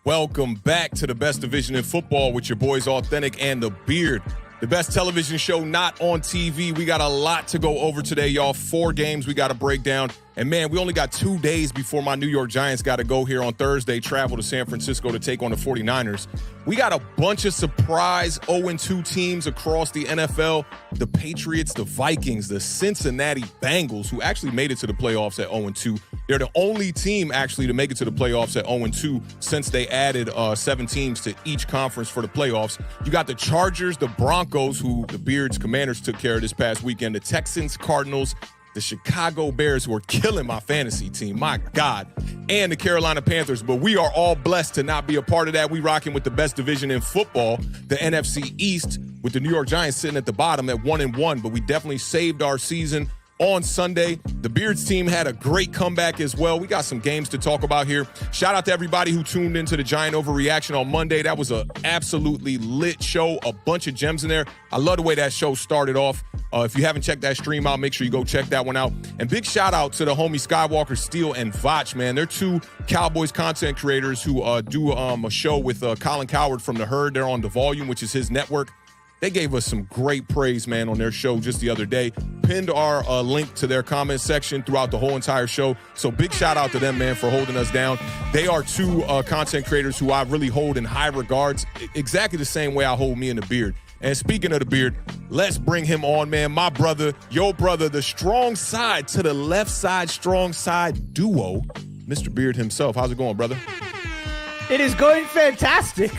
Welcome back to the best division in football with your boys Awthentik and The Beard. The best television show not on TV. We got a lot to go over today, y'all. 4 games we got to break down. And, man, we only got 2 days before my New York Giants got to go here on Thursday, travel to San Francisco to take on the 49ers. We got a bunch of surprise 0-2 teams across the NFL. The Patriots, the Vikings, the Cincinnati Bengals, who actually made it to the playoffs at 0-2. They're the only team, actually, to make it to the playoffs at 0-2 since they added 7 teams to each conference for the playoffs. You got the Chargers, the Broncos, who the Beard's Commanders took care of this past weekend, the Texans, Cardinals, the Chicago Bears, who are killing my fantasy team, my God, and the Carolina Panthers. But we are all blessed to not be a part of that. We rocking with the best division in football, the NFC East, with the New York Giants sitting at the bottom at 1-1. But we definitely saved our season on Sunday. The Beards team had a great comeback as well. We got some games to talk about here. Shout out to everybody who tuned into the Giant Overreaction on Monday. That was an absolutely lit show, a bunch of gems in there. I love the way that show started off. If you haven't checked that stream out, make sure you go check that one out. And big shout out to the homie Skywalker Steele and Vach, man. They're 2 Cowboys content creators who do a show with Colin Cowherd from The Herd. They're on The Volume, which is his network. They gave us some great praise, man, on their show just the other day. Pinned our link to their comment section throughout the whole entire show. So big shout out to them, man, for holding us down. They are 2 content creators who I really hold in high regards, exactly the same way I hold me and The Beard. And speaking of The Beard, let's bring him on, man. My brother, your brother, the strong side to the left side, strong side duo, Mr. Beard himself. How's it going, brother? It is going fantastic.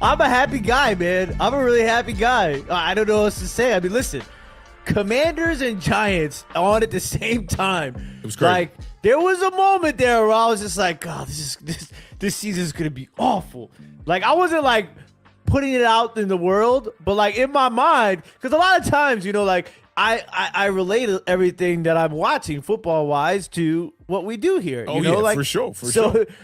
I'm a happy guy, man. I'm a really happy guy. I don't know what else to say. I mean, listen, Commanders and Giants on at the same time. It was great. Like, there was a moment there where I was just like, God, this season's going to be awful. Like, I wasn't like putting it out in the world, but like in my mind, because a lot of times, you know, like I relate everything that I'm watching football-wise to what we do here. Oh, you know? yeah, like, for sure.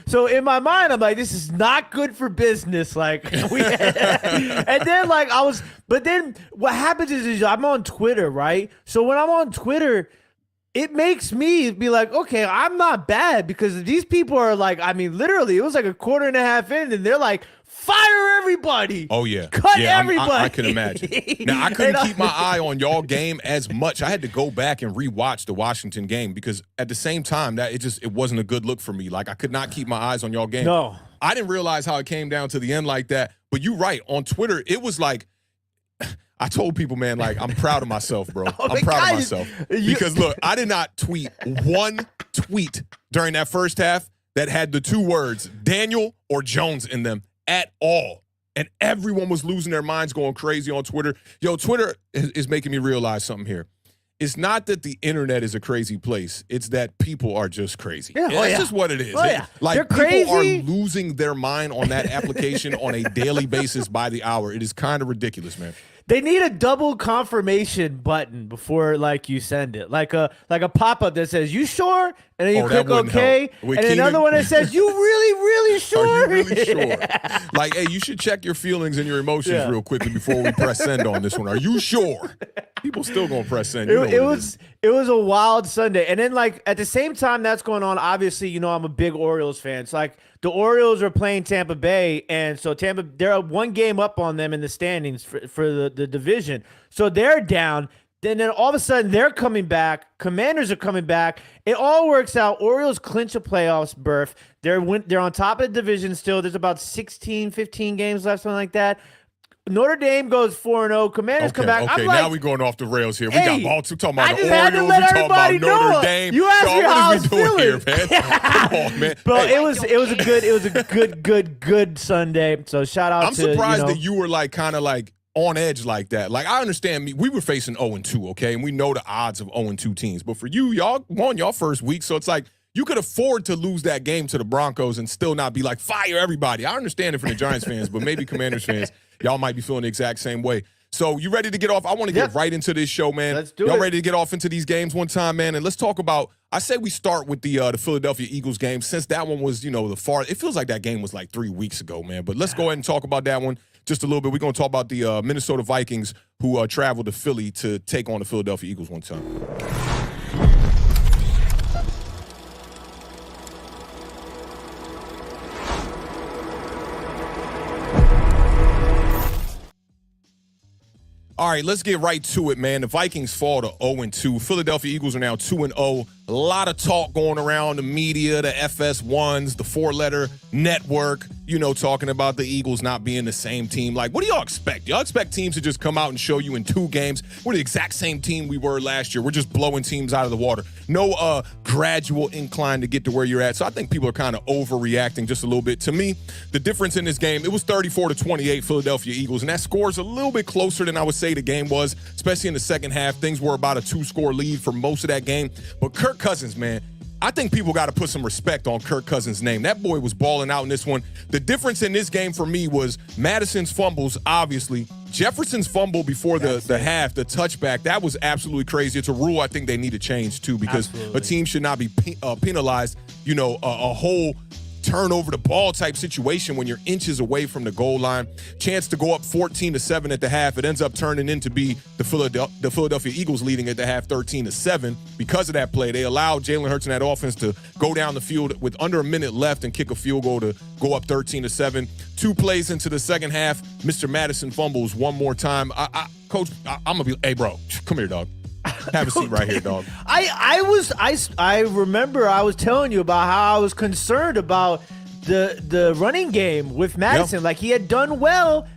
So in my mind, I'm like, this is not good for business. Like, and then like but then what happens is I'm on Twitter, right? So when I'm on Twitter, it makes me be like, okay, I'm not bad, because these people are like, I mean, literally, it was like a quarter and a half in, and they're like, fire everybody. Oh, yeah. Cut everybody. I can imagine. Now, I couldn't keep my eye on y'all game as much. I had to go back and rewatch the Washington game, because at the same time, that it wasn't a good look for me. Like, I could not keep my eyes on y'all game. No. I didn't realize how it came down to the end like that. But you're right. On Twitter, it was like, I told people, man, like, I'm proud of myself, bro. I'm proud of myself. Because, look, I did not tweet one tweet during that first half that had the 2 words, Daniel or Jones, in them at all. And everyone was losing their minds, going crazy on Twitter. Yo, Twitter is making me realize something here. It's not that the internet is a crazy place. It's that people are just crazy. Yeah, That's just what it is. Yeah. Like, they're people crazy. are losing their mind on that application on a daily basis by the hour. It is kind of ridiculous, man. They need a double confirmation button before, like, you send it, like a pop-up that says, "You sure?" and then you click OK, and another one that says, "You really sure?" Are you really sure? Like, hey, you should check your feelings and your emotions real quickly before we press send on this one. Are you sure? People still gonna press send. It was a wild Sunday, and then like at the same time that's going on, obviously, you know, I'm a big Orioles fan. It's like the Orioles are playing Tampa Bay, and so they're 1 game up on them in the standings for the division. So they're down. Then all of a sudden they're coming back. Commanders are coming back. It all works out. Orioles clinch a playoffs berth. They're on top of the division still. There's about 16, 15 games left, something like that. Notre Dame goes 4-0. Commanders come back. Okay, I'm like, now we're going off the rails here. We hey, got Baltimore, talking about I the just had to Orioles, let we talking about everybody Notre know. Dame. You asked me how I was what are we doing feeling. here, man? Come on, man. But Hey, it was a good Sunday. So shout out I'm to surprised that you were like kind of like on edge like that. Like, I understand we were facing 0-2, okay? And we know the odds of 0-2 teams. But for you, y'all won y'all first week, so it's like you could afford to lose that game to the Broncos and still not be like, fire everybody. I understand it for the Giants fans, but maybe Commanders fans, y'all might be feeling the exact same way. So you ready to get off? I want to get right into this show, man. Let's do y'all it. Ready to get off into these games one time, man? And let's talk about, I say we start with the Philadelphia Eagles game, since that one was, you know, it feels like that game was like 3 weeks ago, man. But let's go ahead and talk about that one just a little bit. We're going to talk about the Minnesota Vikings, who traveled to Philly to take on the Philadelphia Eagles one time. All right, let's get right to it, man. The Vikings fall to 0-2. Philadelphia Eagles are now 2-0. A lot of talk going around the media, the FS1s, the four-letter network, talking about the Eagles not being the same team. Like, what do y'all expect? Y'all expect teams to just come out and show you in 2 games, we're the exact same team we were last year. We're just blowing teams out of the water. No gradual incline to get to where you're at. So I think people are kind of overreacting just a little bit. To me, the difference in this game, it was 34-28 Philadelphia Eagles, and that score is a little bit closer than I would say the game was, especially in the second half. Things were about a 2-score lead for most of that game. But Kirk Cousins, man, I think people got to put some respect on Kirk Cousins' name. That boy was balling out in this one. The difference in this game for me was Madison's fumbles, obviously. Jefferson's fumble before the half, the touchback, that was absolutely crazy. It's a rule I think they need to change, too, because a team should not be penalized, a whole turnover the ball type situation when you're inches away from the goal line. Chance to go up 14-7 at the half. It ends up turning into be the Philadelphia Eagles leading at the half 13-7 because of that play. They allowed Jalen Hurts and that offense to go down the field with under a minute left and kick a field goal to go up 13-7. 2 plays into the second half, Mr. Madison fumbles one more time. Coach, I'm gonna be, hey bro, come here, dog. Have a seat right here, dog. I remember I was telling you about how I was concerned about the running game with Madison. Yep. Like, he had done well,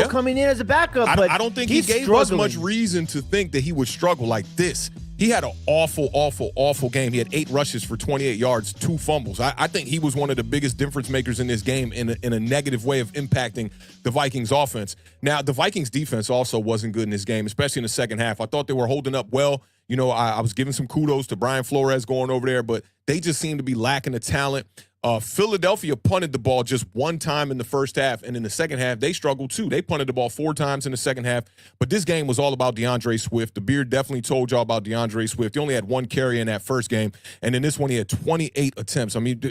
coming in as a backup. But I don't think he gave us much reason to think that he would struggle like this. He had an awful game. He had 8 rushes for 28 yards, 2 fumbles. I think he was one of the biggest difference makers in this game in a negative way of impacting the Vikings offense. Now, the Vikings defense also wasn't good in this game, especially in the second half. I thought they were holding up well. I was giving some kudos to Brian Flores going over there, but they just seemed to be lacking the talent. Philadelphia punted the ball just 1 time in the first half, and in the second half, they struggled too. They punted the ball 4 times in the second half, but this game was all about DeAndre Swift. The Beard definitely told y'all about DeAndre Swift. He only had 1 carry in that first game, and in this one, he had 28 attempts. I mean,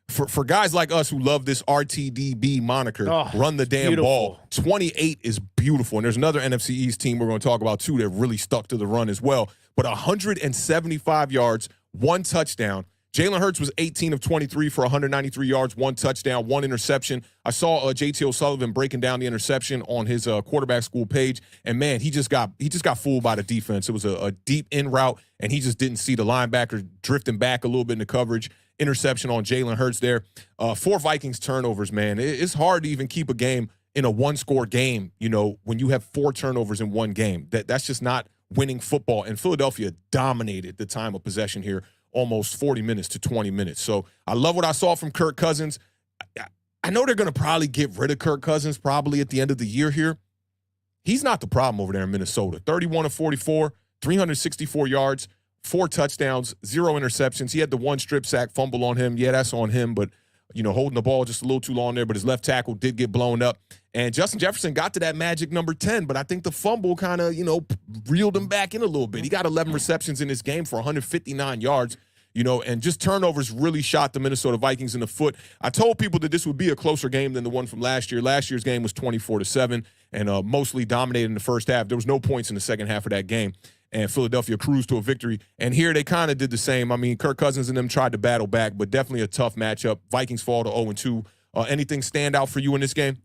for guys like us who love this RTDB moniker, run the damn ball, 28 is beautiful. And there's another NFC East team we're going to talk about too that really stuck to the run as well. But 175 yards, 1 touchdown. Jalen Hurts was 18 of 23 for 193 yards, 1 touchdown, 1 interception. I saw JT O'Sullivan breaking down the interception on his quarterback school page, and man, he just got fooled by the defense. It was a deep in route, and he just didn't see the linebacker drifting back a little bit in the coverage. Interception on Jalen Hurts there. 4 Vikings turnovers, man. It's hard to even keep a game in a 1-score game, when you have 4 turnovers in 1 game. That's just not winning football, and Philadelphia dominated the time of possession here, almost 40 minutes to 20 minutes. So I love what I saw from Kirk Cousins. I know they're going to probably get rid of Kirk Cousins probably at the end of the year here. He's not the problem over there in Minnesota. 31 of 44, 364 yards, 4 touchdowns, 0 interceptions. He had the 1 strip sack fumble on him. Yeah, that's on him, but holding the ball just a little too long there, but his left tackle did get blown up. And Justin Jefferson got to that magic number 10, but I think the fumble kind of, reeled him back in a little bit. He got 11 receptions in this game for 159 yards, and just turnovers really shot the Minnesota Vikings in the foot. I told people that this would be a closer game than the one from last year. Last year's game was 24-7 and mostly dominated in the first half. There was no points in the second half of that game, and Philadelphia cruised to a victory. And here they kind of did the same. I mean, Kirk Cousins and them tried to battle back, but definitely a tough matchup. Vikings fall to 0-2. Anything stand out for you in this game?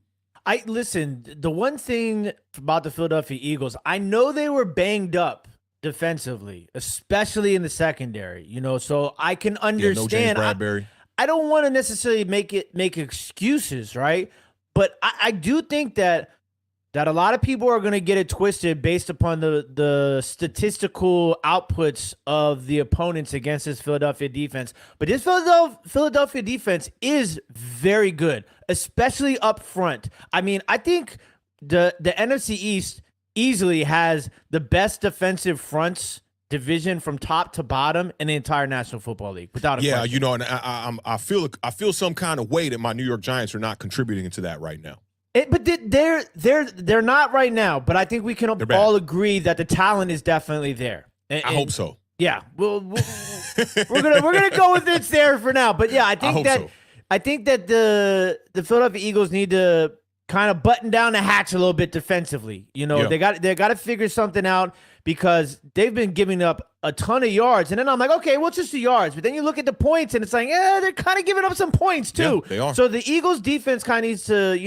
Listen, the one thing about the Philadelphia Eagles, I know they were banged up defensively, especially in the secondary, so I can understand. No James Bradbury. I don't want to necessarily make excuses, right? But I do think that a lot of people are going to get it twisted based upon the statistical outputs of the opponents against this Philadelphia defense. But this Philadelphia defense is very good, especially up front. I mean, I think the NFC East easily has the best defensive fronts division from top to bottom in the entire National Football League, without a question. And I feel some kind of way that my New York Giants are not contributing to that right now. But they're not right now. But I think we can all agree that the talent is definitely there. I hope so. Yeah, we're gonna go with it's there for now. But yeah, I think that the Philadelphia Eagles need to kind of button down the hatch a little bit defensively. They got to figure something out because they've been giving up a ton of yards. And then I'm like, okay, well, it's just the yards. But then you look at the points and it's like, they're kind of giving up some points too. Yeah, they are. So the Eagles defense kind of needs to,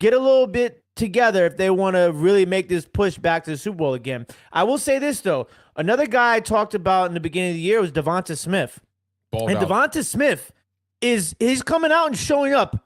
get a little bit together if they want to really make this push back to the Super Bowl again. I will say this, though. Another guy I talked about in the beginning of the year was Devonta Smith. Devonta Smith he's coming out and showing up.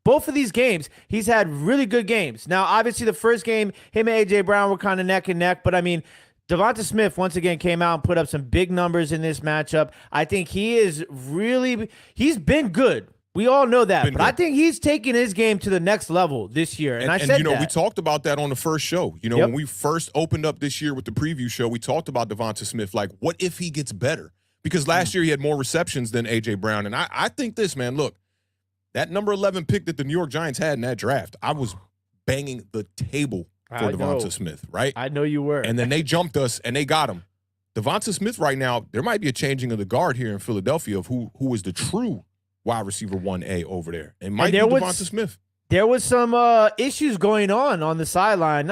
Both of these games, he's had really good games. Now, obviously, the first game, him and A.J. Brown were kind of neck and neck. But, I mean, Devonta Smith, once again, came out and put up some big numbers in this matchup. I think he's been good. We all know that. But I think he's taking his game to the next level this year. And I said that. We talked about that on the first show. When we first opened up this year with the preview show, we talked about Devonta Smith. Like, what if he gets better? Because last year he had more receptions than A.J. Brown. And I think this, man, look. That number 11 pick that the New York Giants had in that draft, I was banging the table for Devonta Smith, right? I know you were. And then they jumped us, and they got him. Devonta Smith right now, there might be a changing of the guard here in Philadelphia of who is the true wide receiver 1A over there. It might be Devonta Smith. There was some issues going on the sideline,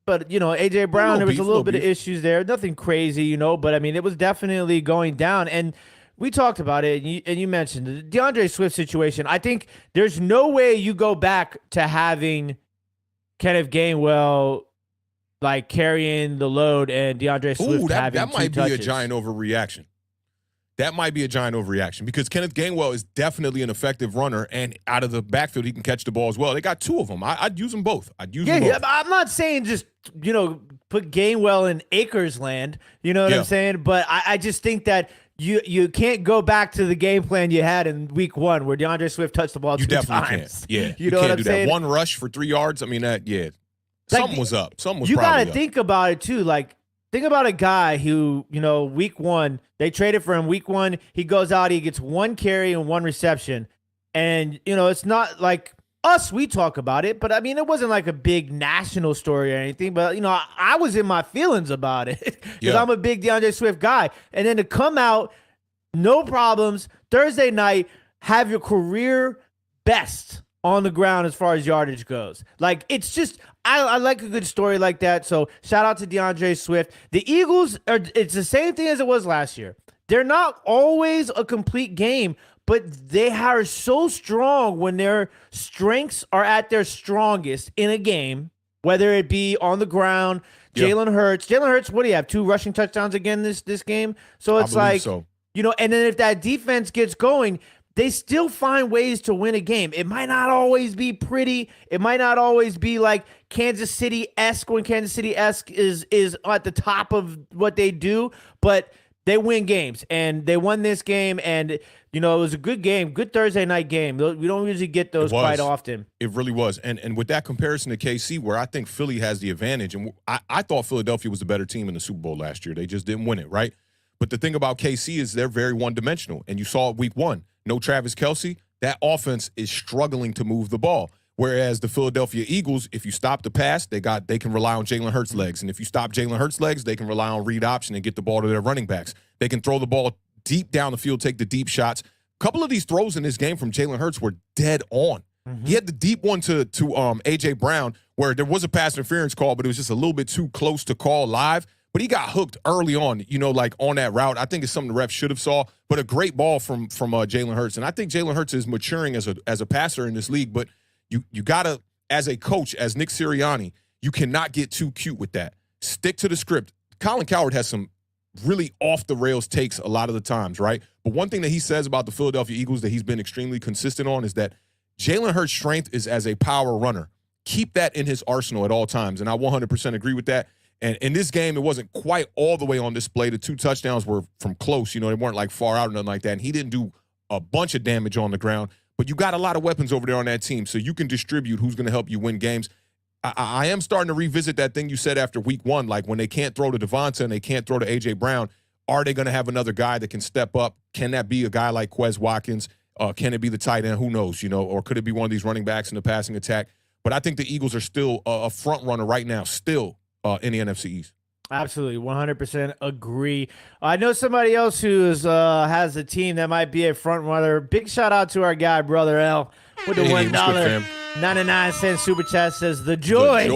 But A.J. Brown, there was a little bit of issues there. Nothing crazy, but, I mean, it was definitely going down. And we talked about it, and you mentioned the DeAndre Swift situation. I think there's no way you go back to having Kenneth Gainwell like carrying the load and DeAndre Swift having that might touches. Be a giant overreaction. That might be a giant overreaction because Kenneth Gainwell is definitely an effective runner, and out of the backfield, he can catch the ball as well. They got two of them. I'd use them both. Yeah, I'm not saying just, put Gainwell in Akers land. You know what I'm saying? But I just think that you can't go back to the game plan you had in week 1 where DeAndre Swift touched the ball two times. Can't. Yeah, you know can't what I'm do saying? That. One rush for 3 yards. I mean, something was up. Something was. You got to think about it too. Like, think about a guy who, week 1 they traded for him. Week 1 he goes out, he gets 1 carry and 1 reception, and it's not like us. We talk about it, but I mean, it wasn't like a big national story or anything. But I was in my feelings about it because I'm a big DeAndre Swift guy, and then to come out. No problems. Thursday night, have your career best on the ground as far as yardage goes. Like, it's just, I like a good story like that. So shout out to DeAndre Swift. The Eagles, it's the same thing as it was last year. They're not always a complete game, but they are so strong when their strengths are at their strongest in a game, whether it be on the ground. Jalen Hurts, what do you have? 2 rushing touchdowns again this game? So it's like, so. And then if that defense gets going, they still find ways to win a game. It might not always be pretty. It might not always be like Kansas City-esque when Kansas City-esque is at the top of what they do, but they win games. And they won this game, and, it was a good game, good Thursday night game. We don't usually get those quite often. It really was. And with that comparison to KC, where I think Philly has the advantage, and I thought Philadelphia was the better team in the Super Bowl last year. They just didn't win it, right? But the thing about KC is they're very one-dimensional, and you saw it week 1. No Travis Kelce. That offense is struggling to move the ball. Whereas the Philadelphia Eagles, if you stop the pass, they can rely on Jalen Hurts' legs. And if you stop Jalen Hurts' legs, they can rely on read option and get the ball to their running backs. They can throw the ball deep down the field, take the deep shots. A couple of these throws in this game from Jalen Hurts were dead on. Mm-hmm. He had the deep one to A.J. Brown where there was a pass interference call, but it was just a little bit too close to call live. But he got hooked early on, like on that route. I think it's something the refs should have saw. But a great ball from Jalen Hurts. And I think Jalen Hurts is maturing as a passer in this league. But you got to, as a coach, as Nick Sirianni, you cannot get too cute with that. Stick to the script. Colin Cowherd has some really off-the-rails takes a lot of the times, right? But one thing that he says about the Philadelphia Eagles that he's been extremely consistent on is that Jalen Hurts' strength is as a power runner. Keep that in his arsenal at all times. And I 100% agree with that. And in this game, it wasn't quite all the way on display. The 2 touchdowns were from close. They weren't like far out or nothing like that. And he didn't do a bunch of damage on the ground. But you got a lot of weapons over there on that team, so you can distribute who's going to help you win games. I am starting to revisit that thing you said after week 1, like when they can't throw to Devonta and they can't throw to A.J. Brown, are they going to have another guy that can step up? Can that be a guy like Quez Watkins? Can it be the tight end? Who knows, or could it be one of these running backs in the passing attack? But I think the Eagles are still a front runner right now, still. In the NFC East. Absolutely, 100% agree. I know somebody else who has a team that might be a front runner. Big shout out to our guy, Brother L, with the $1.99 super chat says, The joy.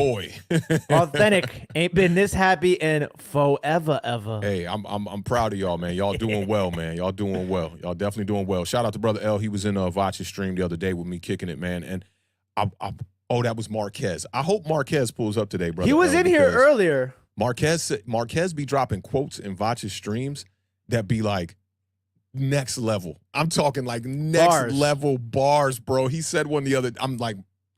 Awthentik ain't been this happy in forever, ever. Hey, I'm proud of y'all, man. Y'all doing well, man. Y'all doing well. Y'all definitely doing well. Shout out to Brother L. He was in Vach's stream the other day with me kicking it, man. And Oh, that was Marquez. I hope Marquez pulls up today, brother. He was in here earlier. Marquez be dropping quotes in Vach's streams that be like next level. I'm talking like next level bars, bro. He said one the other. I'm like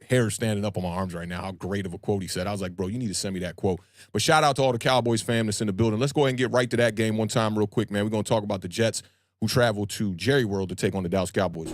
hair standing up on my arms right now. How great of a quote he said. I was like, bro, you need to send me that quote. But shout out to all the Cowboys fam that's in the building. Let's go ahead and get right to that game one time real quick, man. We're going to talk about the Jets who travel to Jerry World to take on the Dallas Cowboys.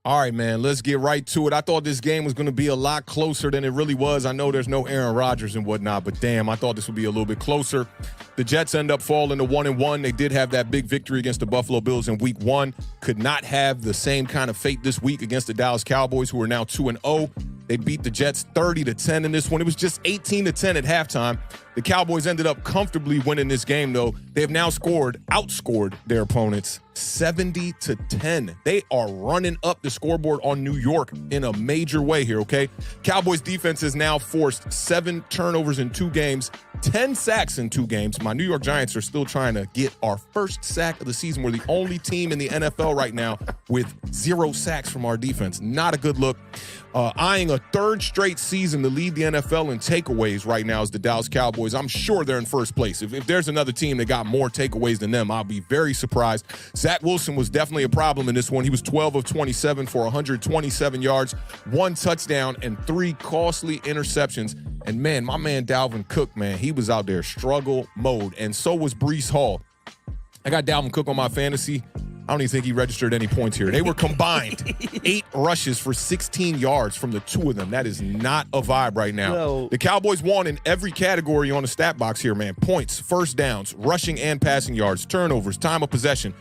All right, man, let's get right to it. I thought this game was going to be a lot closer than it really was. I know there's no Aaron Rodgers and whatnot, but damn, I thought this would be a little bit closer. The Jets end up falling to 1-1. They did have that big victory against the Buffalo Bills in week 1. Could not have the same kind of fate this week against the Dallas Cowboys, who are now 2-0. They beat the Jets 30-10 in this one. It was just 18-10 at halftime. The Cowboys ended up comfortably winning this game, though. They have now outscored their opponents 70-10. They are running up the scoreboard on New York in a major way here, okay? Cowboys defense has now forced 7 turnovers in 2 games, 10 sacks in 2 games. My New York Giants are still trying to get our first sack of the season. We're the only team in the NFL right now with 0 sacks from our defense. Not a good look. Eyeing a 3rd straight season to lead the NFL in takeaways right now is the Dallas Cowboys. I'm sure they're in first place. If there's another team that got more takeaways than them, I'll be very surprised. Zach Wilson was definitely a problem in this one. He was 12 of 27 for 127 yards, 1 touchdown, and 3 costly interceptions. And, man, my man Dalvin Cook, man, he was out there struggle mode, and so was Breece Hall. I got Dalvin Cook on my fantasy. I don't even think he registered any points here. They were combined 8 rushes for 16 yards from the 2 of them. That is not a vibe right now. No. The Cowboys won in every category on the stat box here, man. Points, first downs, rushing and passing yards, turnovers, time of possession.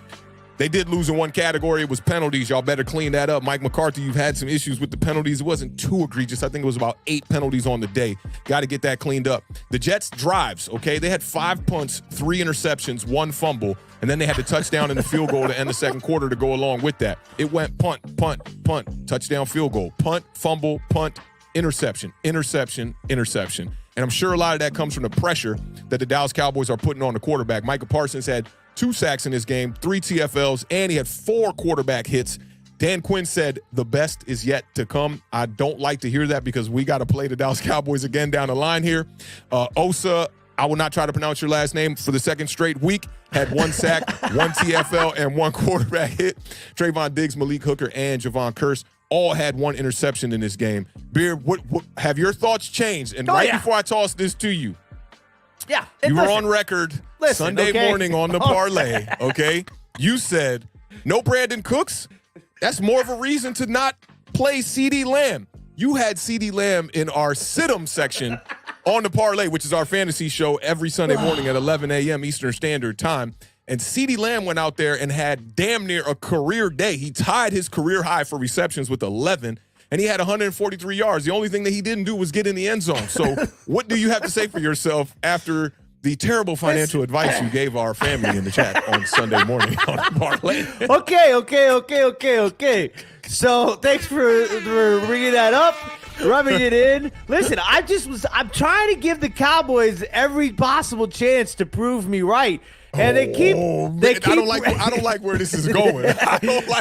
They did lose in one category. It was penalties. Y'all better clean that up. Mike McCarthy, you've had some issues with the penalties. It wasn't too egregious. I think it was about 8 penalties on the day. Got to get that cleaned up. The Jets drives, okay? They had 5 punts, 3 interceptions, 1 fumble, and then they had the touchdown and the field goal to end the second quarter to go along with that. It went punt, punt, punt, touchdown, field goal, punt, fumble, punt, interception, interception, interception. And I'm sure a lot of that comes from the pressure that the Dallas Cowboys are putting on the quarterback. Micah Parsons had 2 sacks in this game, 3 TFLs, and he had 4 quarterback hits. Dan Quinn said the best is yet to come. I don't like to hear that because we got to play the Dallas Cowboys again down the line here. Osa, I will not try to pronounce your last name, for the 2nd straight week, had 1 sack, 1 TFL, and 1 quarterback hit. Trayvon Diggs, Malik Hooker, and Javon Curse all had 1 interception in this game. Beard, what have your thoughts changed? And before I toss this to you, you were on record Sunday morning on the parlay, okay? You said, no Brandon Cooks? That's more of a reason to not play CeeDee Lamb. You had CeeDee Lamb in our sit-em section on the parlay, which is our fantasy show every Sunday morning at 11 a.m. Eastern Standard Time. And CeeDee Lamb went out there and had damn near a career day. He tied his career high for receptions with 11, and he had 143 yards. The only thing that he didn't do was get in the end zone. So what do you have to say for yourself after the terrible financial advice you gave our family in the chat on Sunday morning on parlay? Okay. So thanks for bringing that up, rubbing it in. Listen, I'm trying to give the Cowboys every possible chance to prove me right. And they keep I don't like where this is going.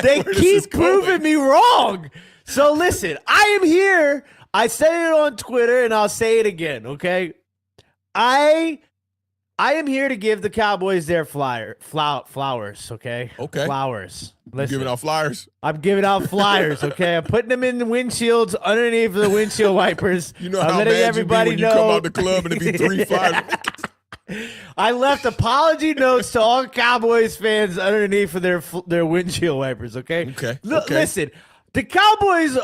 They keep proving me wrong. So listen, I am here. I said it on Twitter and I'll say it again, okay? I am here to give the Cowboys their flowers, okay? Okay. Flowers. Listen, giving out flyers? I'm giving out flyers, okay? I'm putting them in the windshields underneath the windshield wipers. You know how mad everybody you be when you come out the club and it be 3 flyers. I left apology notes to all Cowboys fans underneath of their windshield wipers, okay? Okay. Listen, the Cowboys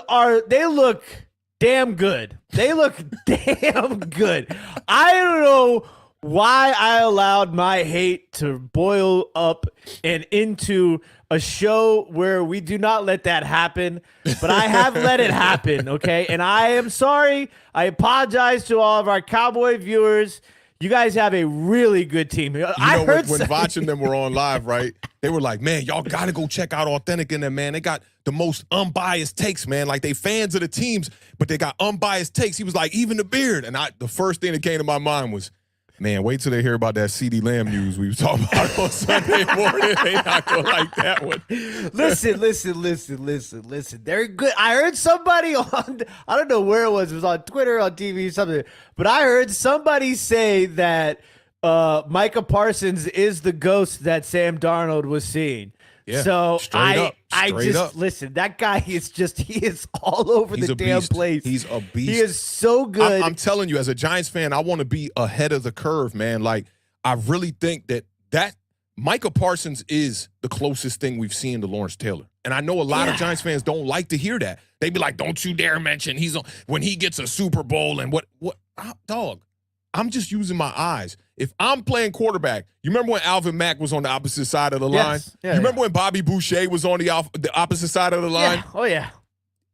they look damn good. They look damn good. I don't know why I allowed my hate to boil up and into a show where we do not let that happen, but I have let it happen, okay? And I am sorry. I apologize to all of our Cowboy viewers. You guys have a really good team. I heard when Vach and them were on live, right? They were like, man, y'all got to go check out Awthentik and them, man. They got the most unbiased takes, man. Like, they fans of the teams, but they got unbiased takes. He was like, even the beard. And the first thing that came to my mind was, Man, wait till they hear about that CeeDee Lamb news we were talking about on Sunday morning. They not gonna like that one. Listen. They're good. I heard somebody on, I don't know where it was on Twitter, on TV, something, but I heard somebody say that Micah Parsons is the ghost that Sam Darnold was seeing. Yeah, so straight up. listen, that guy he is all over the damn place. He's a beast. He is so good. I'm telling you, as a Giants fan, I want to be ahead of the curve, man. Like, I really think that Micah Parsons is the closest thing we've seen to Lawrence Taylor. And I know a lot of Giants fans don't like to hear that. They be like, don't you dare mention when he gets a Super Bowl and what dog. I'm just using my eyes. If I'm playing quarterback, you remember when Alvin Mack was on the opposite side of the line? You remember when Bobby Boucher was on the opposite side of the line? Yeah. Oh, yeah.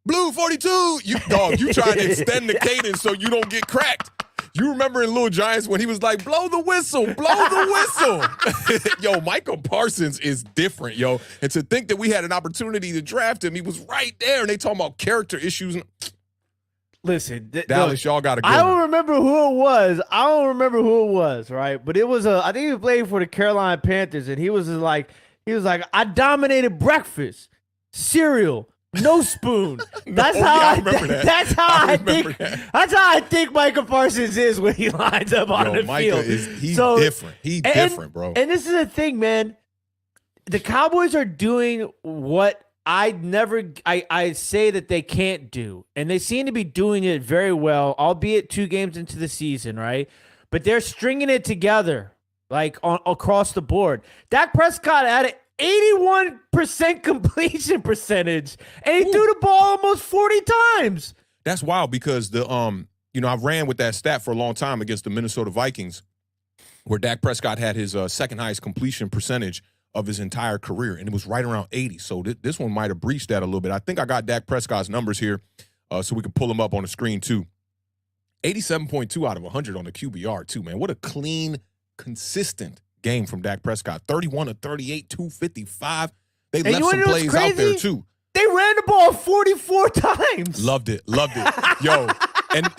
Blue 42. You try to extend the cadence so you don't get cracked. You remember in Little Giants when he was like, blow the whistle. Yo, Michael Parsons is different, yo. And to think that we had an opportunity to draft him, he was right there. And they talking about character issues. Listen, Dallas, y'all got to go. I don't remember who it was. Right? But it was I think he was playing for the Carolina Panthers, and he was like, I dominated breakfast, cereal, no spoon. That's how I think Micah Parsons is when he lines up on the field. He's different. He's different, bro. And this is the thing, man. The Cowboys are doing what I say that they can't do, and they seem to be doing it very well, albeit 2 games into the season, right? But they're stringing it together, like across the board. Dak Prescott had an 81% completion percentage, and he threw the ball almost 40 times. That's wild because I ran with that stat for a long time against the Minnesota Vikings, where Dak Prescott had his second highest completion percentage of his entire career, and it was right around 80. So this one might have breached that a little bit. I think I got Dak Prescott's numbers here so we can pull them up on the screen too. 87.2 out of 100 on the QBR too, man. What a clean, consistent game from Dak Prescott. 31 to 38, 255. They left some plays out there too. They ran the ball 44 times. Loved it. Yo, and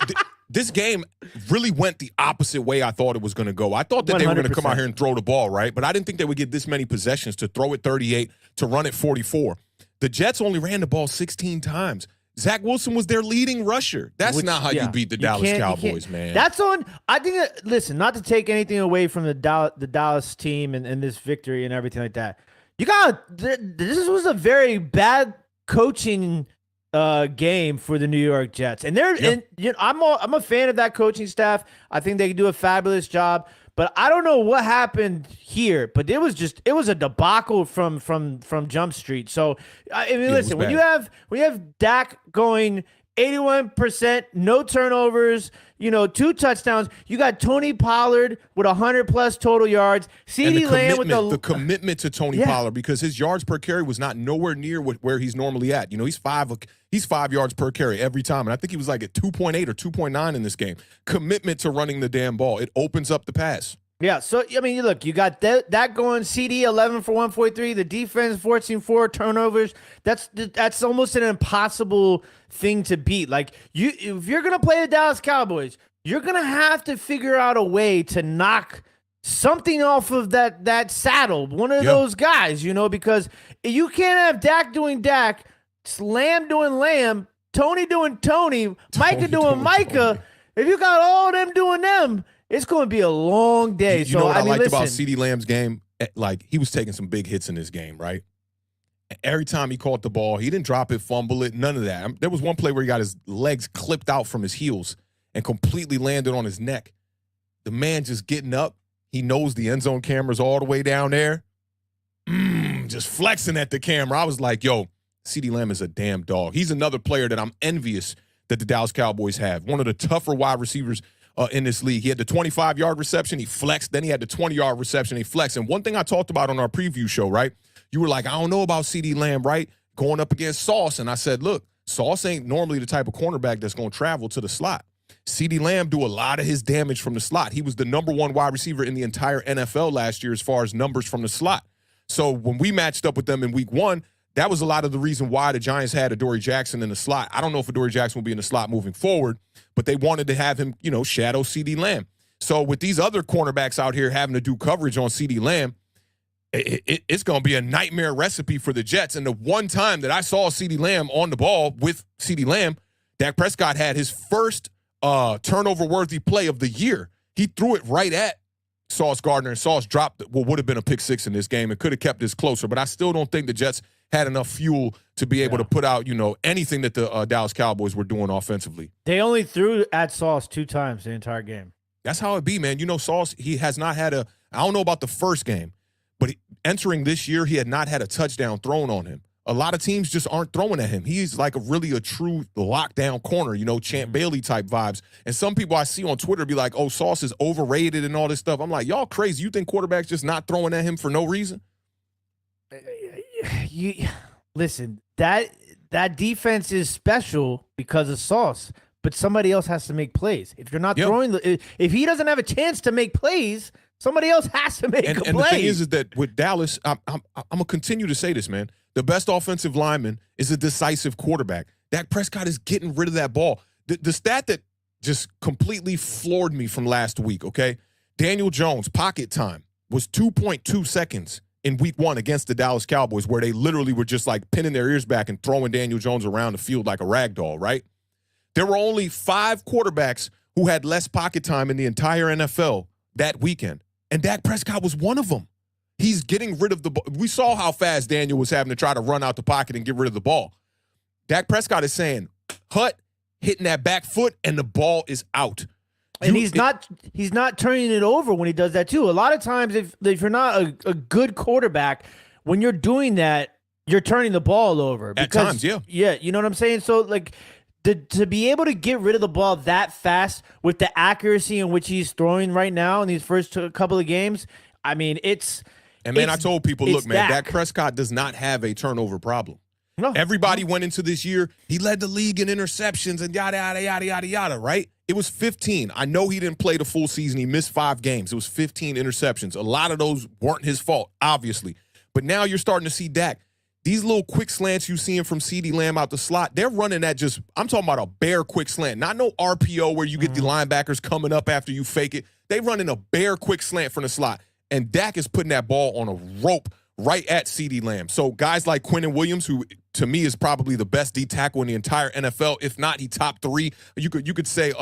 this game really went the opposite way I thought it was going to go. I thought that they were going to come out here and throw the ball, right? But I didn't think they would get this many possessions to throw it 38, to run it 44. The Jets only ran the ball 16 times. Zach Wilson was their leading rusher. That's not how you beat the Dallas Cowboys, man. That's on. I think. Listen, not to take anything away from the Dallas team and this victory and everything like that. This was a very bad coaching game for the New York Jets, and I'm a fan of that coaching staff. I think they can do a fabulous job, but I don't know what happened here. But it was a debacle from Jump Street. So I mean, listen, when you have Dak going 81%, no turnovers, 2 touchdowns. You got Tony Pollard with 100+ total yards. CeeDee Lamb with the commitment to Tony Pollard, because his yards per carry was not nowhere near where he's normally at. He's 5 yards per carry every time, and I think he was like at 2.8 or 2.9 in this game. Commitment to running the damn ball. It opens up the pass. Yeah, so, I mean, look, you got that going. CD 11 for 143. The defense 14-4 turnovers. That's almost an impossible thing to beat. Like, if you're going to play the Dallas Cowboys, you're going to have to figure out a way to knock something off of that saddle, one of those guys, because you can't have Dak doing Dak, Lamb doing Lamb, Tony doing Tony, Micah doing Micah. If you got all of them doing them, it's going to be a long day. You know what I liked about CeeDee Lamb's game? Like, he was taking some big hits in this game, right? Every time he caught the ball, he didn't drop it, fumble it, none of that. There was one play where he got his legs clipped out from his heels and completely landed on his neck. The man just getting up. He knows the end zone camera's all the way down there. Just flexing at the camera. I was like, yo, CeeDee Lamb is a damn dog. He's another player that I'm envious that the Dallas Cowboys have. One of the tougher wide receivers in this league. He had the 25-yard reception, he flexed. Then he had the 20-yard reception, he flexed. And one thing I talked about on our preview show, right? You were like, I don't know about CeeDee Lamb, right? Going up against Sauce. And I said, look, Sauce ain't normally the type of cornerback that's going to travel to the slot. CeeDee Lamb do a lot of his damage from the slot. He was the #1 wide receiver in the entire NFL last year as far as numbers from the slot. So when we matched up with them in week 1, that was a lot of the reason why the Giants had Adoree Jackson in the slot. I don't know if Adoree Jackson will be in the slot moving forward, but they wanted to have him, shadow CeeDee Lamb. So with these other cornerbacks out here having to do coverage on CeeDee Lamb, it's going to be a nightmare recipe for the Jets. And the one time that I saw CeeDee Lamb on the ball with CeeDee Lamb, Dak Prescott had his first turnover-worthy play of the year. He threw it right at Sauce Gardner, and Sauce dropped what would have been a pick six in this game and could have kept this closer. But I still don't think the Jets had enough fuel to be able to put out, anything that the Dallas Cowboys were doing offensively. They only threw at Sauce 2 times the entire game. That's how it be, man. Sauce, he has not had I don't know about the first game, but entering this year, he had not had a touchdown thrown on him. A lot of teams just aren't throwing at him. He's like a true lockdown corner, Champ Bailey type vibes. And some people I see on Twitter be like, oh, Sauce is overrated and all this stuff. I'm like, y'all crazy. You think quarterbacks just not throwing at him for no reason? Listen, that defense is special because of Sauce, but somebody else has to make plays. If you're not throwing, if he doesn't have a chance to make plays, somebody else has to make a play. And the thing is that with Dallas, I'm going to continue to say this, man. The best offensive lineman is a decisive quarterback. Dak Prescott is getting rid of that ball. The stat that just completely floored me from last week, okay? Daniel Jones' pocket time was 2.2 seconds in week 1 against the Dallas Cowboys, where they literally were just like pinning their ears back and throwing Daniel Jones around the field like a rag doll, right? There were only 5 quarterbacks who had less pocket time in the entire NFL that weekend, and Dak Prescott was one of them. He's getting rid of the ball. We saw how fast Daniel was having to try to run out the pocket and get rid of the ball. Dak Prescott is saying, hut, hitting that back foot, and the ball is out. And he's not turning it over when he does that too. A lot of times, if you're not a good quarterback, when you're doing that, you're turning the ball over. At times, yeah. Yeah, you know what I'm saying? So, like, to be able to get rid of the ball that fast with the accuracy in which he's throwing right now in these first couple of games, I mean, it's... And, man, I told people, look, man, Dak Prescott does not have a turnover problem. No. Everybody went into this year, he led the league in interceptions and yada, yada, yada, yada, yada, right? It was 15. I know he didn't play the full season. He missed 5 games. It was 15 interceptions. A lot of those weren't his fault, obviously. But now you're starting to see Dak. These little quick slants you see him from CeeDee Lamb out the slot, they're running that I'm talking about a bare quick slant, not no RPO where you get the linebackers coming up after you fake it. They running a bare quick slant from the slot. And Dak is putting that ball on a rope right at CeeDee Lamb. So guys like Quinnen Williams, who to me is probably the best D tackle in the entire NFL, if not, he top 3. You could say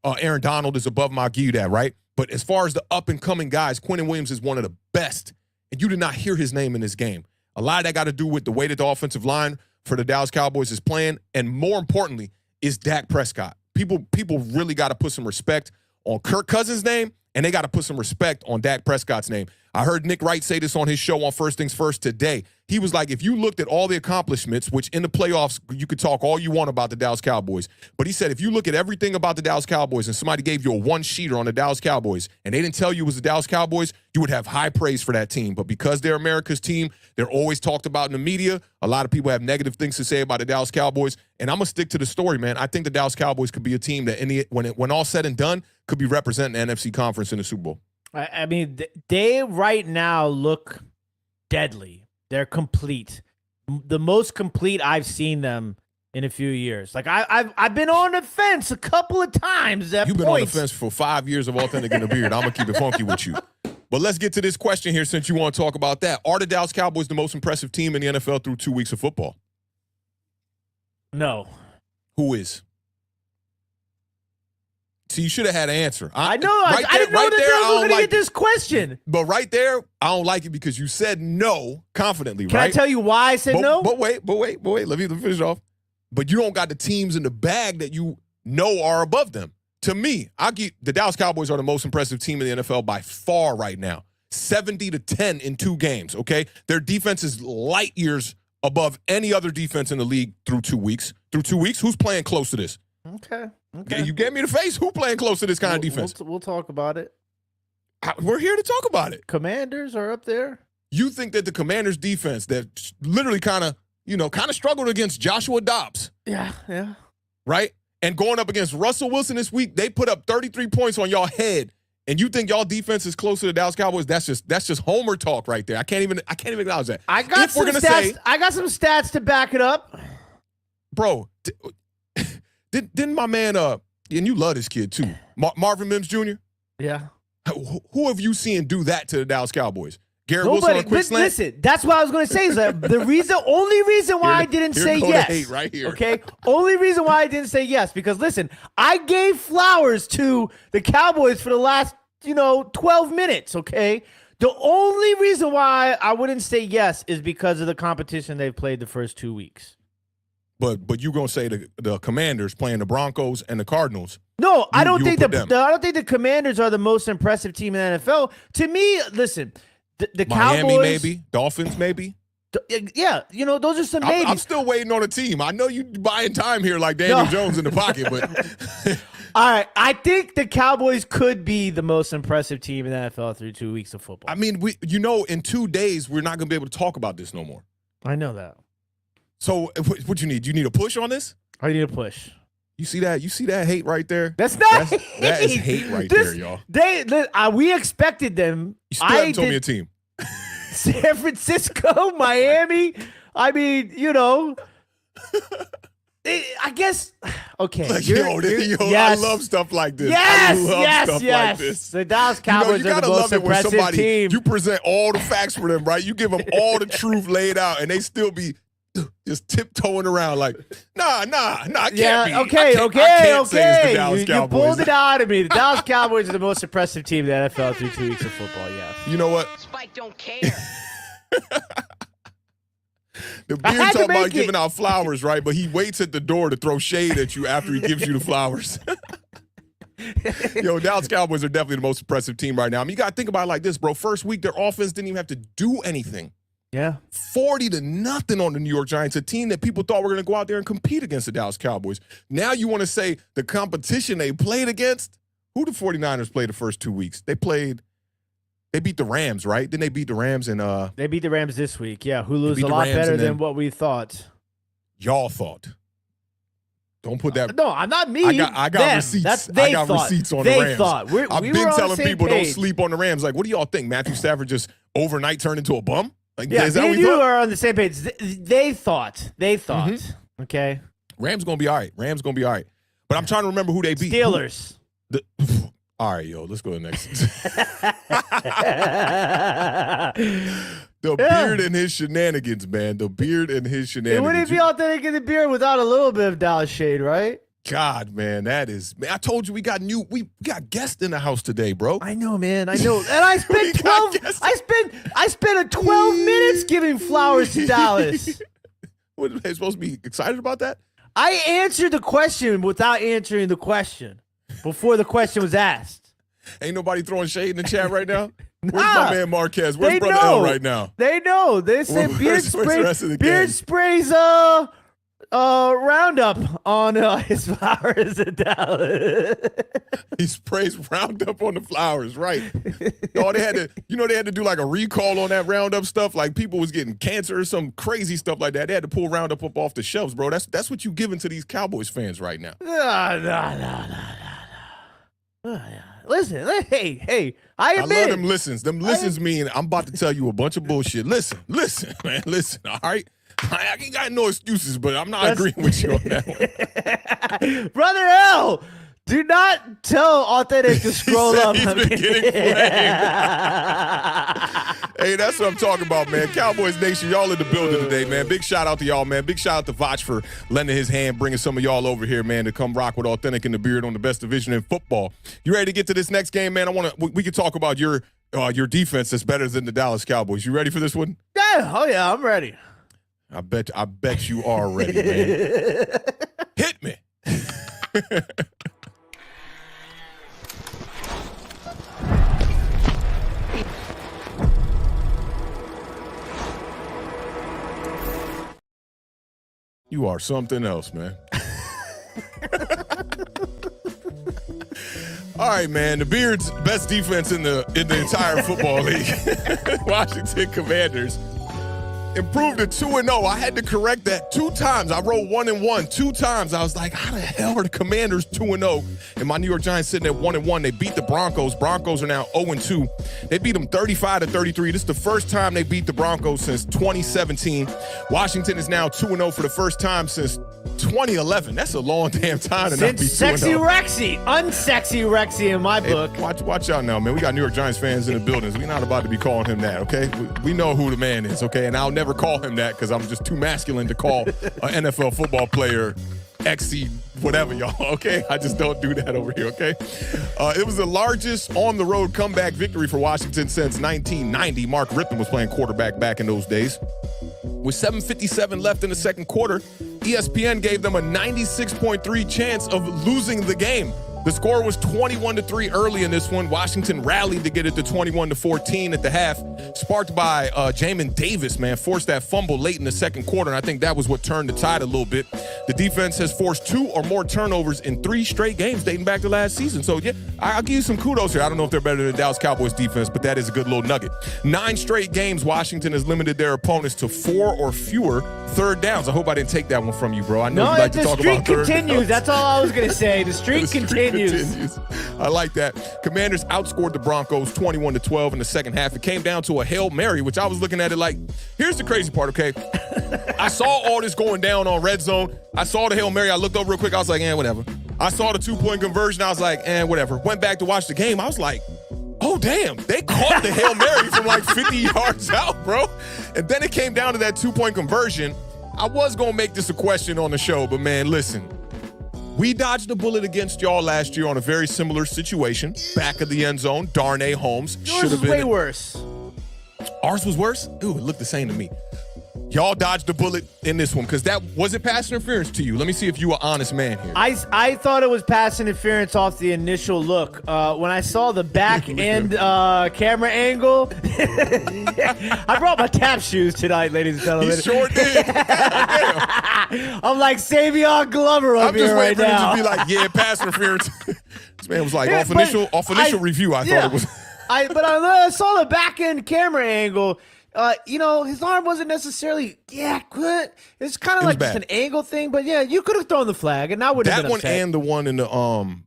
Aaron Donald is above him. I'll give you that, right? But as far as the up-and-coming guys, Quinnen Williams is one of the best. And you did not hear his name in this game. A lot of that got to do with the way that the offensive line for the Dallas Cowboys is playing. And more importantly, is Dak Prescott. People really got to put some respect on Kirk Cousins' name, and they got to put some respect on Dak Prescott's name. I heard Nick Wright say this on his show on First Things First today. He was like, if you looked at all the accomplishments, which in the playoffs, you could talk all you want about the Dallas Cowboys, but he said if you look at everything about the Dallas Cowboys and somebody gave you a one-sheeter on the Dallas Cowboys and they didn't tell you it was the Dallas Cowboys, you would have high praise for that team. But because they're America's team, they're always talked about in the media. A lot of people have negative things to say about the Dallas Cowboys, and I'm going to stick to the story, man. I think the Dallas Cowboys could be a team that when all said and done could be representing the NFC Conference in the Super Bowl. I mean, they right now look deadly. They're complete. The most complete I've seen them in a few years. Like I've been on the fence a couple of times. You've been on the fence for 5 years of Awthentik and The Beard. I'm going to keep it funky with you. But let's get to this question here since you want to talk about that. Are the Dallas Cowboys the most impressive team in the NFL through 2 weeks of football? No. Who is? See, you should have had an answer. I know. I didn't know that they were going to get this question. But right there, I don't like it because you said no confidently, Can right? I tell you why I said no? But wait. Let me finish off. But you don't got the teams in the bag that you know are above them. To me, the Dallas Cowboys are the most impressive team in the NFL by far right now. 70-10 in 2 games, okay? Their defense is light years above any other defense in the league through 2 weeks. Through 2 weeks, who's playing close to this? Okay. You gave me the face. Who playing close to this kind of defense? We'll talk about it. We're here to talk about it. Commanders are up there. You think that the Commanders defense that literally kind of struggled against Joshua Dobbs. Yeah. Right? And going up against Russell Wilson this week, they put up 33 points on y'all head. And you think y'all defense is closer to the Dallas Cowboys? That's just homer talk right there. I can't even acknowledge that. I got some stats to back it up. Bro, didn't my man and you love this kid too, Marvin Mims Jr.? Yeah. Who have you seen do that to the Dallas Cowboys? Garrett Wilson on a quick slant? Listen, that's what I was going to say. Is that only reason why I didn't say yes. Hate right here. Okay? Only reason why I didn't say yes, because listen, I gave flowers to the Cowboys for the last, 12 minutes, okay? The only reason why I wouldn't say yes is because of the competition they've played the first 2 weeks. But you're going to say the Commanders playing the Broncos and the Cardinals. No, I don't think the Commanders are the most impressive team in the NFL. To me, listen, the Miami Cowboys, maybe, Dolphins maybe. Yeah, those are some maybes. I'm still waiting on a team. I know you buying time here like Daniel Jones in the pocket, but all right, I think the Cowboys could be the most impressive team in the NFL through 2 weeks of football. I mean, in 2 days we're not going to be able to talk about this no more. I know that. So what you need? You need a push on this? I need a push. You see that? You see that hate right there? That's not hate. That is hate right there, y'all. We expected them. You still haven't told me a team. San Francisco, Miami. I mean, I guess. Okay. I love stuff like this. Yes. Like this. The Dallas Cowboys are the most impressive team. You present all the facts for them, right? You give them all the truth laid out, and they still be just tiptoeing around like, nah, I can't be. Okay. You pulled it out of me. The Dallas Cowboys are the most impressive team in the NFL through 2 weeks of football, yes. You know what? Spike don't care. The Beard talking about giving out flowers, right? But he waits at the door to throw shade at you after he gives you the flowers. Dallas Cowboys are definitely the most impressive team right now. I mean, you got to think about it like this, bro. First week, their offense didn't even have to do anything. Yeah. 40-0 on the New York Giants, a team that people thought were going to go out there and compete against the Dallas Cowboys. Now you want to say the competition they played against? Who the 49ers played the first 2 weeks? They beat the Rams, right? Then they beat the Rams and they beat the Rams this week. Yeah, Hulu's a lot better than what we thought. Y'all thought. Don't put that. No, I'm not me. I got receipts. I got receipts on the Rams. I've been telling people don't sleep on the Rams. Like, what do y'all think? Matthew Stafford just overnight turned into a bum? Like, yeah, me and you are on the same page. They thought. Mm-hmm. Okay. Rams gonna be all right. But I'm trying to remember who they beat. Steelers. All right, let's go to the next. The Beard and his shenanigans, man. The Beard and his shenanigans. It wouldn't be Awthentik and The Beard without a little bit of Dallas shade, right? God, man, man. I told you we got guests in the house today, bro. I know, man. I know. And I spent I spent 12 minutes giving flowers to Dallas. What, are they supposed to be excited about that? I answered the question without answering the question before the question was asked. Ain't nobody throwing shade in the chat right now? Where's my man Marquez? Where's Brother L right now? They know. They said Beard sprays Roundup on his flowers in Dallas. He sprays Roundup on the flowers, right? Oh, they had to do like a recall on that Roundup stuff. Like people was getting cancer or some crazy stuff like that. They had to pull Roundup up off the shelves, bro. That's what you giving to these Cowboys fans right now. No. Listen, hey, I admit love them listens. Them listens mean I'm about to tell you a bunch of bullshit. Listen, man, all right? I ain't got no excuses, but I'm not agreeing with you on that one. Brother L, do not tell Awthentik to scroll up. He's been getting Hey, that's what I'm talking about, man. Cowboys Nation, y'all in the building today, man. Big shout out to y'all, man. Big shout out to Vach for lending his hand, bringing some of y'all over here, man, to come rock with Awthentik and The Beard on the best division in football. You ready to get to this next game, man? We can talk about your defense that's better than the Dallas Cowboys. You ready for this one? Yeah. Oh yeah, I'm ready. I bet you are ready, man. Hit me. You are something else, man. All right, man. The Beard's best defense in the entire football league. Washington Commanders improved to 2-0. I had to correct that 2 times. I wrote 1-1 2 times. I was like, how the hell are the Commanders 2-0? And my New York Giants sitting at 1-1. They beat the Broncos. Broncos are now 0-2. They beat them 35-33. This is the first time they beat the Broncos since 2017. Washington is now 2-0 for the first time since 2011. That's a long damn time to not be Since Sexy 2-0. Rexy. Unsexy Rexy in my book. Watch out now, man. We got New York Giants fans in the buildings. We're not about to be calling him that, okay? We know who the man is, okay? And I'll never call him that because I'm just too masculine to call an NFL football player XC whatever, y'all, okay? I just don't do that over here, okay? It was the largest on-the-road comeback victory for Washington since 1990. Mark Rippon was playing quarterback back in those days. With 7:57 left in the second quarter, ESPN gave them a 96.3 chance of losing the game. The score was 21-3 early in this one. Washington rallied to get it to 21-14 at the half, sparked by Jamin Davis, man, forced that fumble late in the second quarter, and I think that was what turned the tide a little bit. The defense has forced 2 or more turnovers in 3 straight games dating back to last season. So, yeah, I'll give you some kudos here. I don't know if they're better than the Dallas Cowboys defense, but that is a good little nugget. 9 straight games, Washington has limited their opponents to 4 or fewer third downs. I hope I didn't take that one from you, bro. I know you like to talk about third downs. The streak continues. That's all I was going to say. The streak continues. I like that. Commanders outscored the Broncos 21-12 in the second half. It came down to a Hail Mary, which I was looking at it like, here's the crazy part, okay? I saw all this going down on Red Zone. I saw the Hail Mary. I looked over real quick. I was like, whatever. I saw the 2-point conversion. I was like, whatever. Went back to watch the game. I was like, oh, damn. They caught the Hail Mary from like 50 yards out, bro. And then it came down to that 2-point conversion. I was going to make this a question on the show, but, man, listen. We dodged a bullet against y'all last year on a very similar situation. Back of the end zone, Darnay Holmes. Yours was way worse. Ours was worse? Ooh, it looked the same to me. Y'all dodged a bullet in this one because that was it pass interference to you? Let me see if you an honest man here. I thought it was pass interference off the initial look. When I saw the back end camera angle, I brought my tap shoes tonight, ladies and gentlemen. He sure did. I'm like Savion Glover up here right now. I'm just waiting for him to be like, yeah, pass interference. This man was like, off initial review, I thought it was. But I saw the back end camera angle. His arm wasn't necessarily good. It's kind of like just an angle thing, but yeah, you could have thrown the flag, and I would have been upset. That one and the one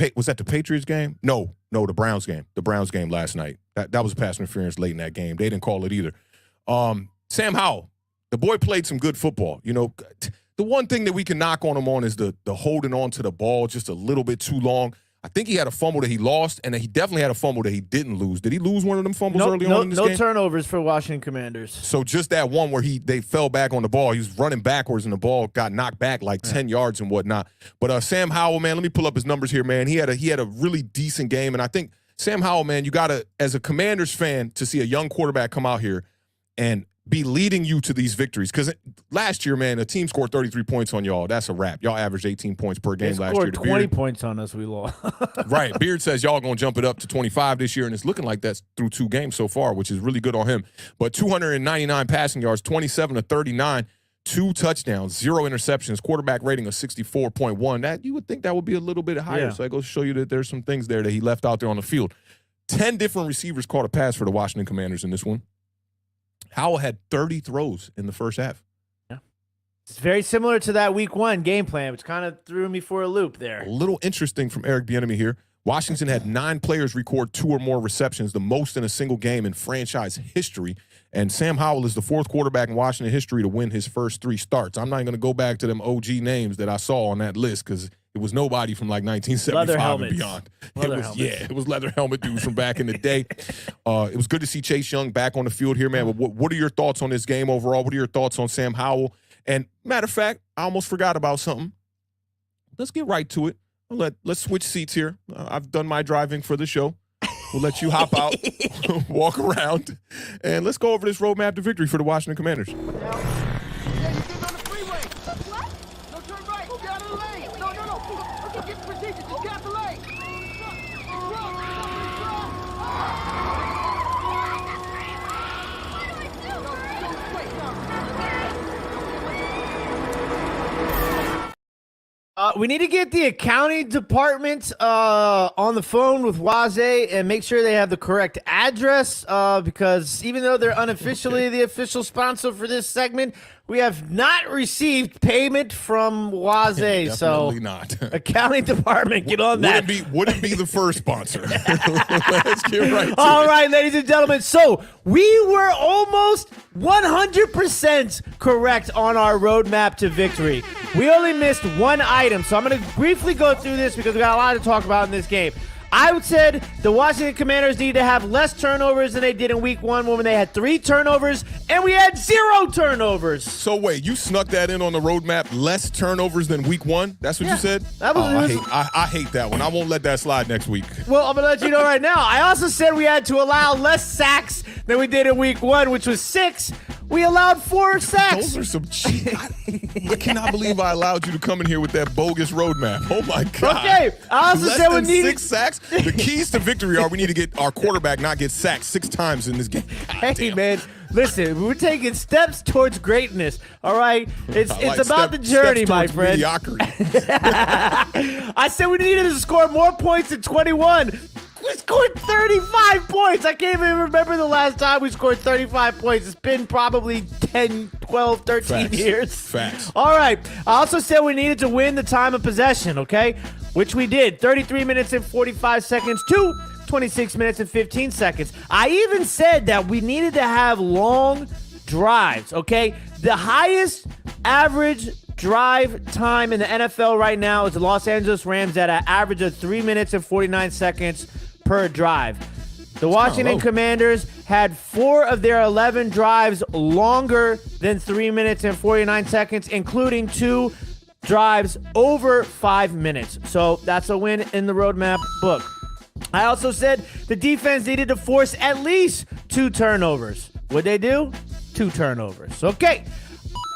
in was that the Patriots game? No, the Browns game. The Browns game last night. That was pass interference late in that game. They didn't call it either. Sam Howell, the boy played some good football. You know, the one thing that we can knock on him on is the holding on to the ball just a little bit too long. I think he had a fumble that he lost, and he definitely had a fumble that he didn't lose. Did he lose one of them fumbles early on in this game? No turnovers for Washington Commanders. So just that one where they fell back on the ball. He was running backwards, and the ball got knocked back like 10 yards and whatnot. But Sam Howell, man, let me pull up his numbers here, man. He had a really decent game, and I think Sam Howell, man, you got to, as a Commanders fan, to see a young quarterback come out here and be leading you to these victories. Because last year, man, a team scored 33 points on y'all. That's a wrap. Y'all averaged 18 points per game last year. They scored 20 points on us. We lost. Right. Beard says y'all going to jump it up to 25 this year, and it's looking like that's through 2 games so far, which is really good on him. But 299 passing yards, 27-39, 2 touchdowns, 0 interceptions, quarterback rating of 64.1. That you would think that would be a little bit higher. Yeah. So that goes to show you that there's some things there that he left out there on the field. 10 different receivers caught a pass for the Washington Commanders in this one. Howell had 30 throws in the first half. Yeah. It's very similar to that week 1 game plan, which kind of threw me for a loop there. A little interesting from Eric Bieniemy here. Washington had 9 players record 2 or more receptions, the most in a single game in franchise history. And Sam Howell is the 4th quarterback in Washington history to win his first 3 starts. I'm not going to go back to them OG names that I saw on that list because it was nobody from like 1975 and beyond. It was leather helmet dudes from back in the day. It was good to see Chase Young back on the field here, man. But what are your thoughts on this game overall? What are your thoughts on Sam Howell? And matter of fact, I almost forgot about something. Let's get right to it. Let's switch seats here. I've done my driving for the show. We'll let you hop out, walk around, and let's go over this roadmap to victory for the Washington Commanders. We need to get the accounting department on the phone with Waze and make sure they have the correct address because even though they're unofficially the official sponsor for this segment, we have not received payment from Waze. Definitely not. Accounting department, get on that. Wouldn't be the first sponsor. Let's get right to All right, ladies and gentlemen. So We were almost 100% correct on our roadmap to victory. We only missed one item, so I'm going to briefly go through this because we got a lot to talk about in this game. I said the Washington Commanders need to have less turnovers than they did in week 1 when they had 3 turnovers, and we had 0 turnovers. So wait, you snuck that in on the roadmap, less turnovers than week 1? That's what you said? I hate that one. I won't let that slide next week. Well, I'm going to let you know right now. I also said we had to allow less sacks than we did in week 1, which was 6. We allowed 4 sacks. Those are some cheat. I cannot believe I allowed you to come in here with that bogus roadmap. Oh, my God. Okay. I also said we needed 6 sacks. The keys to victory are we need to get our quarterback not get sacked 6 times in this game. Hey, man. Listen, we're taking steps towards greatness, all right? It's about the journey, my friend. Mediocrity. I said we needed to score more points than 21. We scored 35 points. I can't even remember the last time we scored 35 points. It's been probably 10, 12, 13 years. Facts. All right. I also said we needed to win the time of possession, okay? Which we did. 33 minutes and 45 seconds to 26 minutes and 15 seconds. I even said that we needed to have long drives, okay? The highest average drive time in the NFL right now is the Los Angeles Rams at an average of 3 minutes and 49 seconds per drive. The Washington Commanders had 4 of their 11 drives longer than 3 minutes and 49 seconds, including 2 drives over 5 minutes. So that's a win in the roadmap book. I also said the defense needed to force at least 2 turnovers. What'd they do? 2 turnovers. Okay.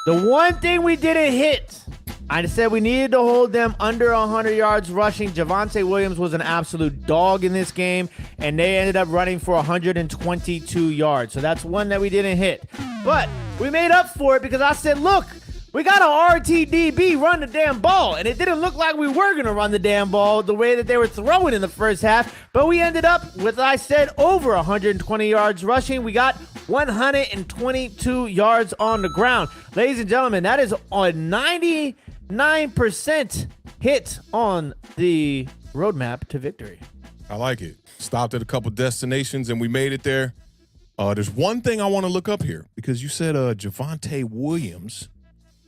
The one thing we didn't hit, I said we needed to hold them under 100 yards rushing. Javonte Williams was an absolute dog in this game, and they ended up running for 122 yards. So that's one that we didn't hit. But we made up for it because I said, look, we got an RTDB run the damn ball, and it didn't look like we were going to run the damn ball the way that they were throwing in the first half, but we ended up with, I said, over 120 yards rushing. We got 122 yards on the ground. Ladies and gentlemen, that is a 99% hit on the roadmap to victory. I like it. Stopped at a couple destinations, and we made it there. There's one thing I want to look up here, because you said Javonte Williams.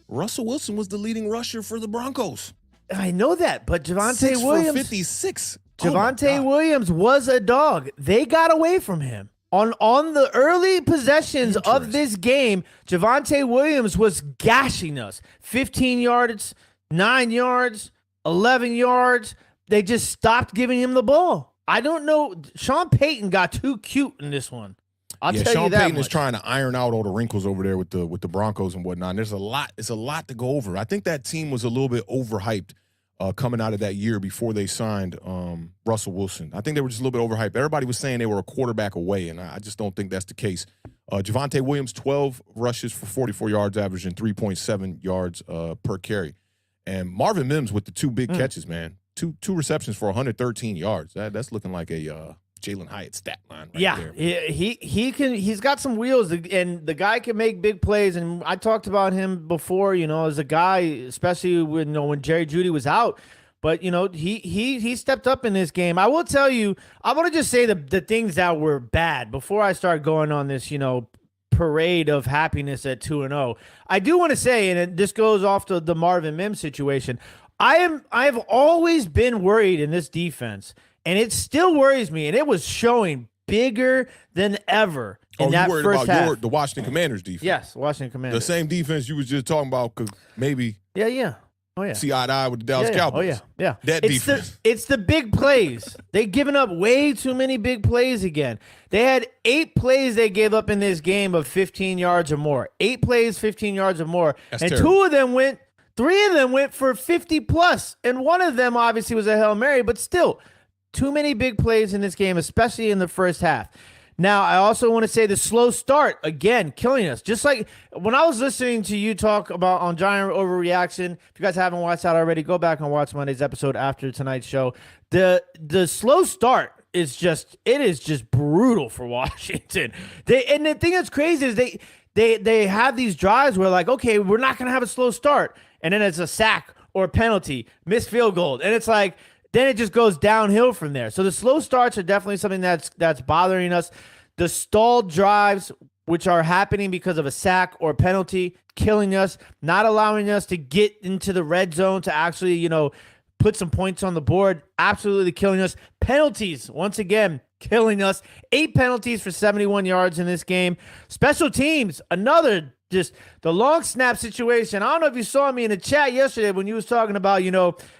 Russell Wilson was the leading rusher for the Broncos. I know that, but Javonte Williams. 56. Javonte Williams was a dog. They got away from him. On the early possessions of this game, Javonte Williams was gashing us. 15 yards, 9 yards, 11 yards. They just stopped giving him the ball. I don't know. Sean Payton got too cute in this one. I'll tell Sean you that Payton much. is trying to iron out all the wrinkles over there with the Broncos and whatnot. And there's a lot. It's a lot to go over. I think that team was a little bit overhyped coming out of that year before they signed Russell Wilson. I think they were just a little bit overhyped. Everybody was saying they were a quarterback away, and I just don't think that's the case. Javonte Williams, 12 rushes for 44 yards, averaging 3.7 yards per carry. And Marvin Mims with the 2 big catches, man. Two receptions for 113 yards. That's looking like a Jalen Hyatt stat line right there. He's got some wheels, and the guy can make big plays. And I talked about him before, as a guy, especially when Jerry Jeudy was out. But he stepped up in this game. I will tell you, I want to just say the things that were bad before I start going on this parade of happiness at 2-0. I do want to say, and this goes off to the Marvin Mims situation. I've always been worried in this defense. And it still worries me, and it was showing bigger than ever in that first half. You worried about the Washington Commanders defense? Yes, Washington Commanders. The same defense you was just talking about could maybe see eye to eye with the Dallas Cowboys. Yeah. That defense. It's the big plays. They've given up way too many big plays again. They had 8 plays they gave up in this game of 15 yards or more. 8 plays, 15 yards or more. That's and terrible. 3 of them went for 50 plus. And one of them obviously was a Hail Mary, but still. Too many big plays in this game, especially in the first half. Now, I also want to say the slow start, again, killing us. Just like when I was listening to you talk about on Giant Overreaction, if you guys haven't watched that already, go back and watch Monday's episode after tonight's show. The slow start is just brutal for Washington. And the thing that's crazy is they have these drives where like, okay, we're not going to have a slow start. And then it's a sack or a penalty, missed field goal. And it's like, then it just goes downhill from there. So the slow starts are definitely something that's bothering us. The stalled drives, which are happening because of a sack or a penalty, killing us, not allowing us to get into the red zone to actually, put some points on the board, absolutely killing us. Penalties, once again, killing us. 8 penalties for 71 yards in this game. Special teams, another just the long snap situation. I don't know if you saw me in the chat yesterday when you was talking about,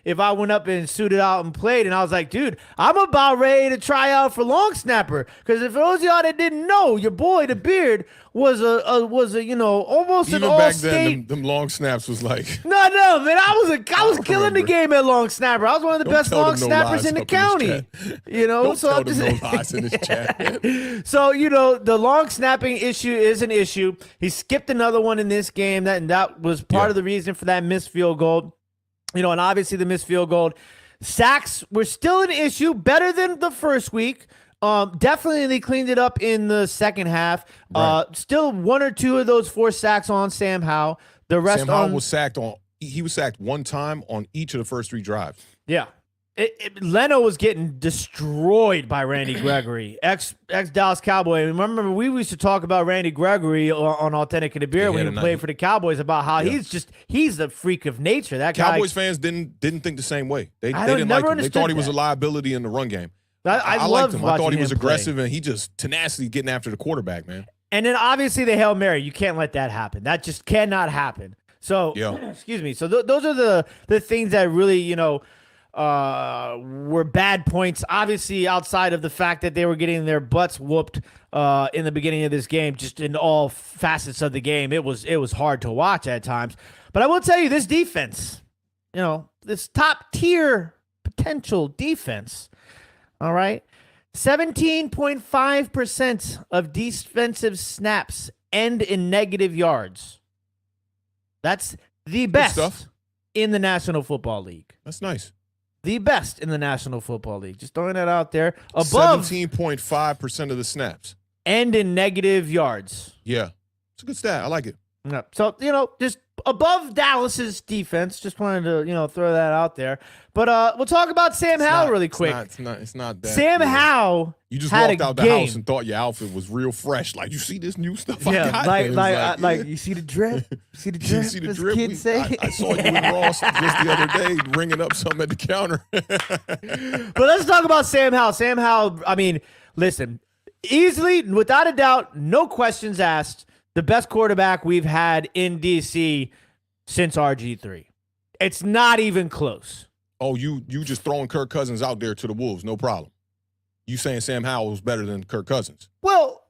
if I went up and suited out and played, and I was like, dude, I'm about ready to try out for long snapper. Because if those of y'all that didn't know, your boy, the Beard, was a almost Even an back all-state. then, them long snaps was like. No, man, I was killing the game at long snapper. I was one of the best long snappers in the county. Don't so tell I'm them just no lies in this chat. So, the long snapping issue is an issue. He skipped another one in this game, and that was part of the reason for that missed field goal. And obviously the missed field goal. Sacks were still an issue, better than the first week. Definitely they cleaned it up in the second half. Right. Still 1 or 2 of those forced sacks on Sam Howell. The rest Sam Howell was sacked one time on each of the first 3 drives. Yeah. Leno was getting destroyed by Randy Gregory, ex Dallas Cowboy. Remember, we used to talk about Randy Gregory on Awthentik and The Beard when he played for the Cowboys about how he's a freak of nature. That Cowboys fans didn't think the same way. They didn't like him. They thought he was a liability in the run game. I liked him. I thought he was aggressive play. And he just tenacity getting after the quarterback, man. And then obviously the Hail Mary, you can't let that happen. That just cannot happen. So, excuse me. So those are the things that really, were bad points. Obviously, outside of the fact that they were getting their butts whooped in the beginning of this game, just in all facets of the game, it was hard to watch at times. But I will tell you, this defense, this top tier potential defense, all right, 17.5% of defensive snaps end in negative yards. That's the best in the National Football League. That's nice. The best in the National Football League. Just throwing that out there. Above 17.5% of the snaps. And in negative yards. Yeah. It's a good stat. I like it. Yeah. So, just above Dallas's defense. Just wanted to, throw that out there. But we'll talk about Sam Howell really quick. It's not that. Sam Howell. You just had walked out the house and thought your outfit was real fresh. Like, you see this new stuff I got? Like you see the drip? See the drip? See the drip? Kids say? I saw you in Ross just the other day ringing up something at the counter. But let's talk about Sam Howell. Sam Howell, listen, easily, without a doubt, no questions asked, the best quarterback we've had in D.C. since RG3. It's not even close. Oh, you just throwing Kirk Cousins out there to the Wolves, no problem. You saying Sam Howell was better than Kirk Cousins? Well,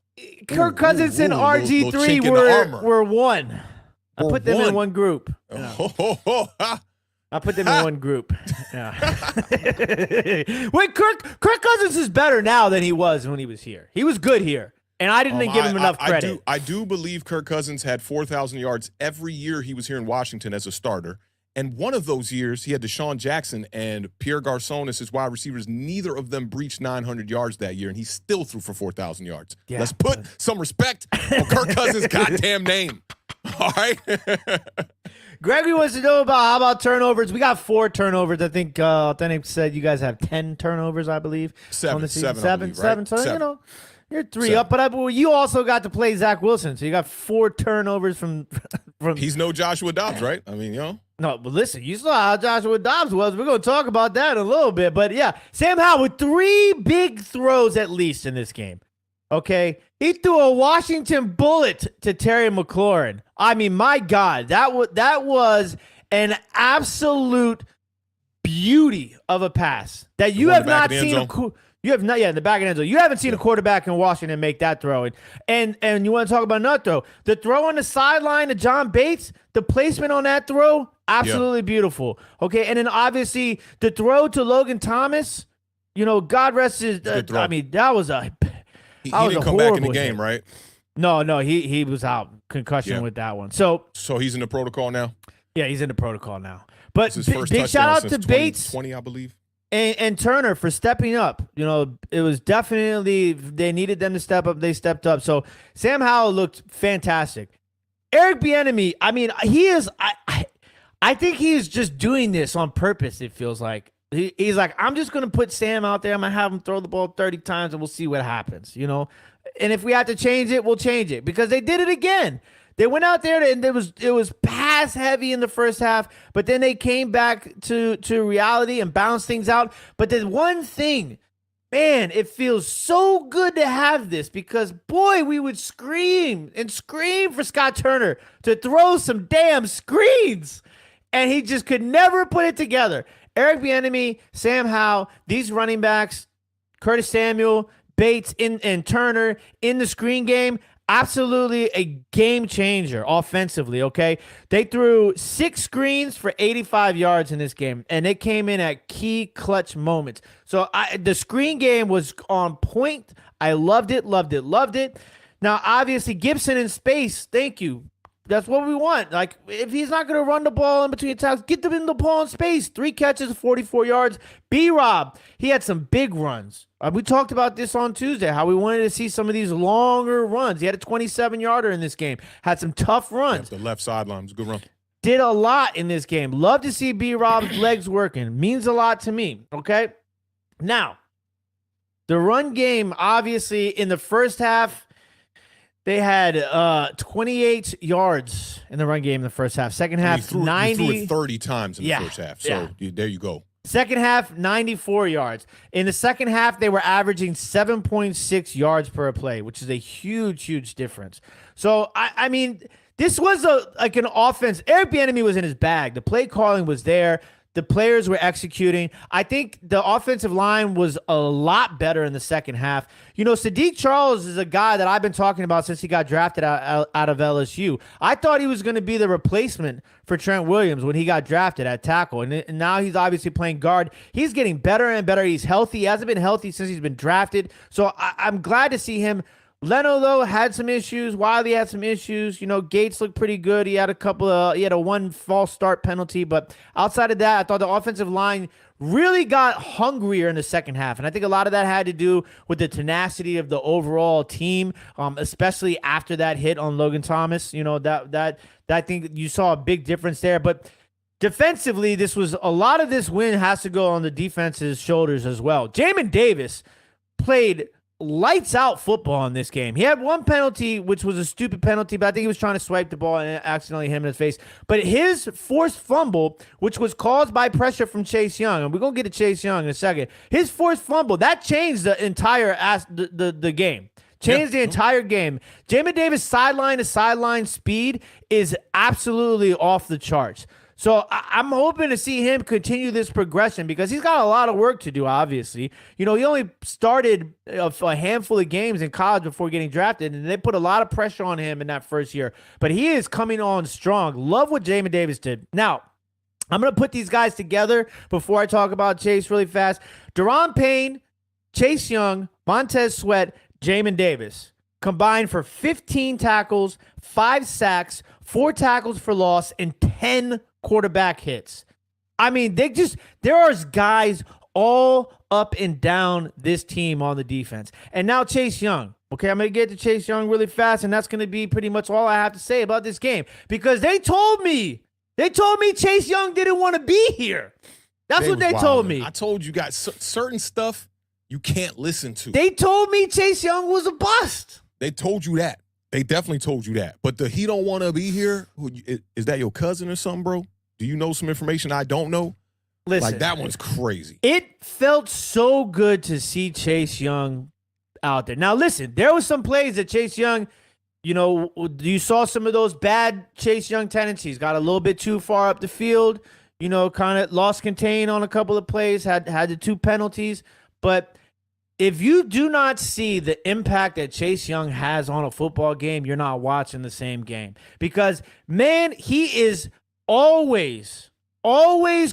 Kirk Cousins and RG3 were one. I put them in one group. I put them in one group. Yeah. Wait, Kirk Cousins is better now than he was when he was here. He was good here, and I didn't give him enough credit. I do believe Kirk Cousins had 4,000 yards every year he was here in Washington as a starter. And one of those years, he had Deshaun Jackson and Pierre Garçon as his wide receivers. Neither of them breached 900 yards that year, and he still threw for 4,000 yards. Yeah. Let's put some respect on Kirk Cousins' goddamn name. All right? Gregory wants to know how about turnovers. We got 4 turnovers. I think Awthentik said you guys have 10 turnovers, I believe. Seven. Seven. So, Seven. You're 3 up. But you also got to play Zach Wilson, so you got 4 turnovers from. He's no Joshua Dobbs, right? No, but listen, you saw how Joshua Dobbs was. We're going to talk about that in a little bit. But, yeah, Sam Howell with 3 big throws at least in this game. Okay? He threw a Washington bullet to Terry McLaurin. My God, that was an absolute beauty of a pass that you have not seen. You have not, in the back of the end zone. You haven't seen a quarterback in Washington make that throw. And you want to talk about another throw. The throw on the sideline to John Bates, the placement on that throw, absolutely beautiful. Okay, and then obviously the throw to Logan Thomas, God rest his, that was a He didn't come back in the game, right? No, he was out. Concussion with that one. So he's in the protocol now? Yeah, he's in the protocol now. But big shout out to Bates. 2020, I believe. And Turner for stepping up. It was definitely, they needed them to step up. They stepped up. So Sam Howell looked fantastic. Eric Bieniemy, he is, I think he is just doing this on purpose, it feels like. He's like, I'm just going to put Sam out there. I'm going to have him throw the ball 30 times and we'll see what happens. And if we have to change it, we'll change it because they did it again. They went out there and it was pass heavy in the first half, but then they came back to reality and balanced things out. But there's one thing, man, it feels so good to have this because, boy, we would scream and scream for Scott Turner to throw some damn screens. And he just could never put it together. Eric Bieniemy, Sam Howell, these running backs, Curtis Samuel, Bates, and Turner in the screen game, absolutely a game changer offensively, okay? They threw 6 screens for 85 yards in this game, and they came in at key clutch moments. So the screen game was on point. I loved it, loved it, loved it. Now, obviously, Gibson in space, thank you. That's what we want. Like, if he's not going to run the ball in between tackles, get them in the ball in space. 3 catches, 44 yards. B-Rob, he had some big runs. We talked about this on Tuesday, how we wanted to see some of these longer runs. He had a 27-yarder in this game. Had some tough runs. The left sideline was a good run. Did a lot in this game. Love to see B-Rob's legs working. Means a lot to me, okay? Now, the run game, obviously, in the first half, they had 28 yards in the run game in the first half. Second half, 90. You threw it 30 times in the first half. So there you go. Second half, 94 yards. In the second half, they were averaging 7.6 yards per play, which is a huge, huge difference. So, I mean, this was like an offense. Eric Bieniemy was in his bag. The play calling was there. The players were executing. I think the offensive line was a lot better in the second half. You know, Sadiq Charles is a guy that I've been talking about since he got drafted out of LSU. I thought he was going to be the replacement for Trent Williams when he got drafted at tackle. And now he's obviously playing guard. He's getting better and better. He's healthy. He hasn't been healthy since he's been drafted. So I'm glad to see him. Leno, though, had some issues. Wiley had some issues. You know, Gates looked pretty good. He had a 1 false start penalty. But outside of that, I thought the offensive line really got hungrier in the second half. And I think a lot of that had to do with the tenacity of the overall team, especially after that hit on Logan Thomas. You know, that I think you saw a big difference there. But defensively, a lot of this win has to go on the defense's shoulders as well. Jamin Davis played lights out football in this game. He had 1 penalty, which was a stupid penalty, but I think he was trying to swipe the ball and accidentally hit him in his face. But his forced fumble, which was caused by pressure from Chase Young, and we're going to get to Chase Young in a second. His forced fumble, that changed the entire the game. Changed the entire game. Jamin Davis' sideline to sideline speed is absolutely off the charts. So I'm hoping to see him continue this progression because he's got a lot of work to do, obviously. You know, he only started a handful of games in college before getting drafted, and they put a lot of pressure on him in that first year. But he is coming on strong. Love what Jamin Davis did. Now, I'm going to put these guys together before I talk about Chase really fast. Daron Payne, Chase Young, Montez Sweat, Jamin Davis combined for 15 tackles, 5 sacks, 4 tackles for loss, and 10 quarterback hits. I mean, there are guys all up and down this team on the defense. And now Chase Young. Okay, I'm going to get to Chase Young really fast, and that's going to be pretty much all I have to say about this game because they told me Chase Young didn't want to be here. That's what they told me. I told you guys certain stuff you can't listen to. They told me Chase Young was a bust. They told you that. They definitely told you that. But he don't want to be here. Is that your cousin or something, bro? Do you know some information I don't know? Listen, like, that one's crazy. It felt so good to see Chase Young out there. Now, listen, there was some plays that Chase Young, you know, you saw some of those bad Chase Young tendencies. Got a little bit too far up the field, you know, kind of lost contain on a couple of plays, had the 2 penalties. But if you do not see the impact that Chase Young has on a football game, you're not watching the same game. Because, man, he is always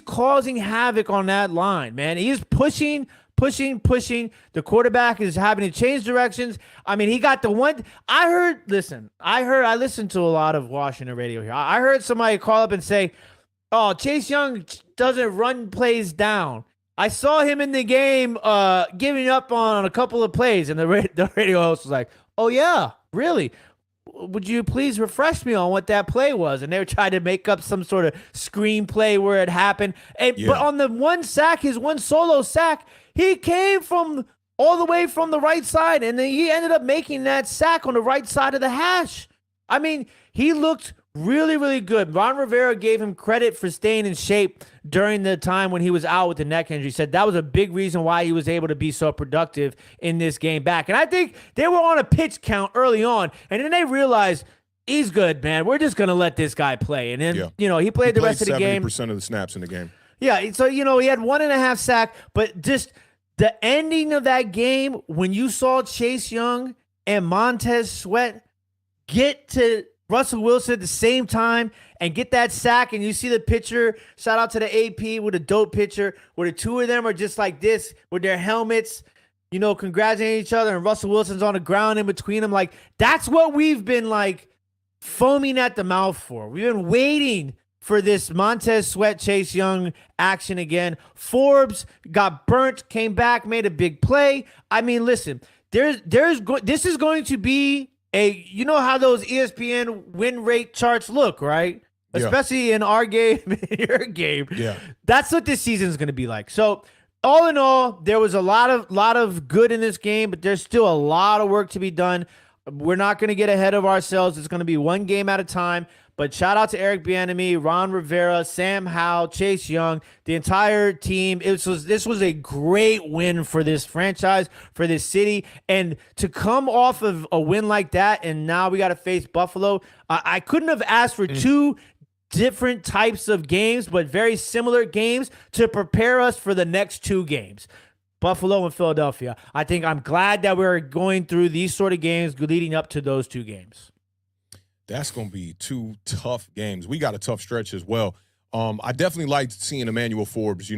causing havoc on that line, man. He is pushing. The quarterback is having to change directions. I mean, he got the one. I listened to a lot of Washington radio here. I heard somebody call up and say, oh, Chase Young doesn't run plays down. I saw him in the game giving up on a couple of plays, and the radio host was like, oh, yeah, really? Would you please refresh me on what that play was? And they were trying to make up some sort of screenplay where it happened. But on the one sack, his one solo sack, he came from all the way from the right side, and then he ended up making that sack on the right side of the hash. I mean, he looked really, really good. Ron Rivera gave him credit for staying in shape during the time when he was out with the neck injury. He said that was a big reason why he was able to be so productive in this game back. And I think they were on a pitch count early on, and then they realized he's good, man. We're just going to let this guy play. And then, he played the rest of the game. 70% of the snaps in the game. Yeah, so, he had 1.5 sack, but just the ending of that game when you saw Chase Young and Montez Sweat get to Russell Wilson at the same time and get that sack, and you see the picture, shout out to the AP with a dope picture where the two of them are just like this with their helmets, congratulating each other, and Russell Wilson's on the ground in between them. Like, that's what we've been like foaming at the mouth for. We've been waiting for this Montez Sweat, Chase Young action again. Forbes got burnt, came back, made a big play. I mean, listen, this is going to be you know how those ESPN win rate charts look, right? Yeah. Especially in our game, in your game. Yeah. That's what this season is going to be like. So, all in all, there was a lot of good in this game, but there's still a lot of work to be done. We're not going to get ahead of ourselves. It's going to be one game at a time. But shout out to Eric Bieniemy, Ron Rivera, Sam Howell, Chase Young, the entire team. This was a great win for this franchise, for this city. And to come off of a win like that, and now we got to face Buffalo, I couldn't have asked for two different types of games, but very similar games to prepare us for the next two games. Buffalo and Philadelphia. I'm glad that we're going through these sort of games leading up to those two games. That's going to be two tough games. We got a tough stretch as well. I definitely liked seeing Emmanuel Forbes,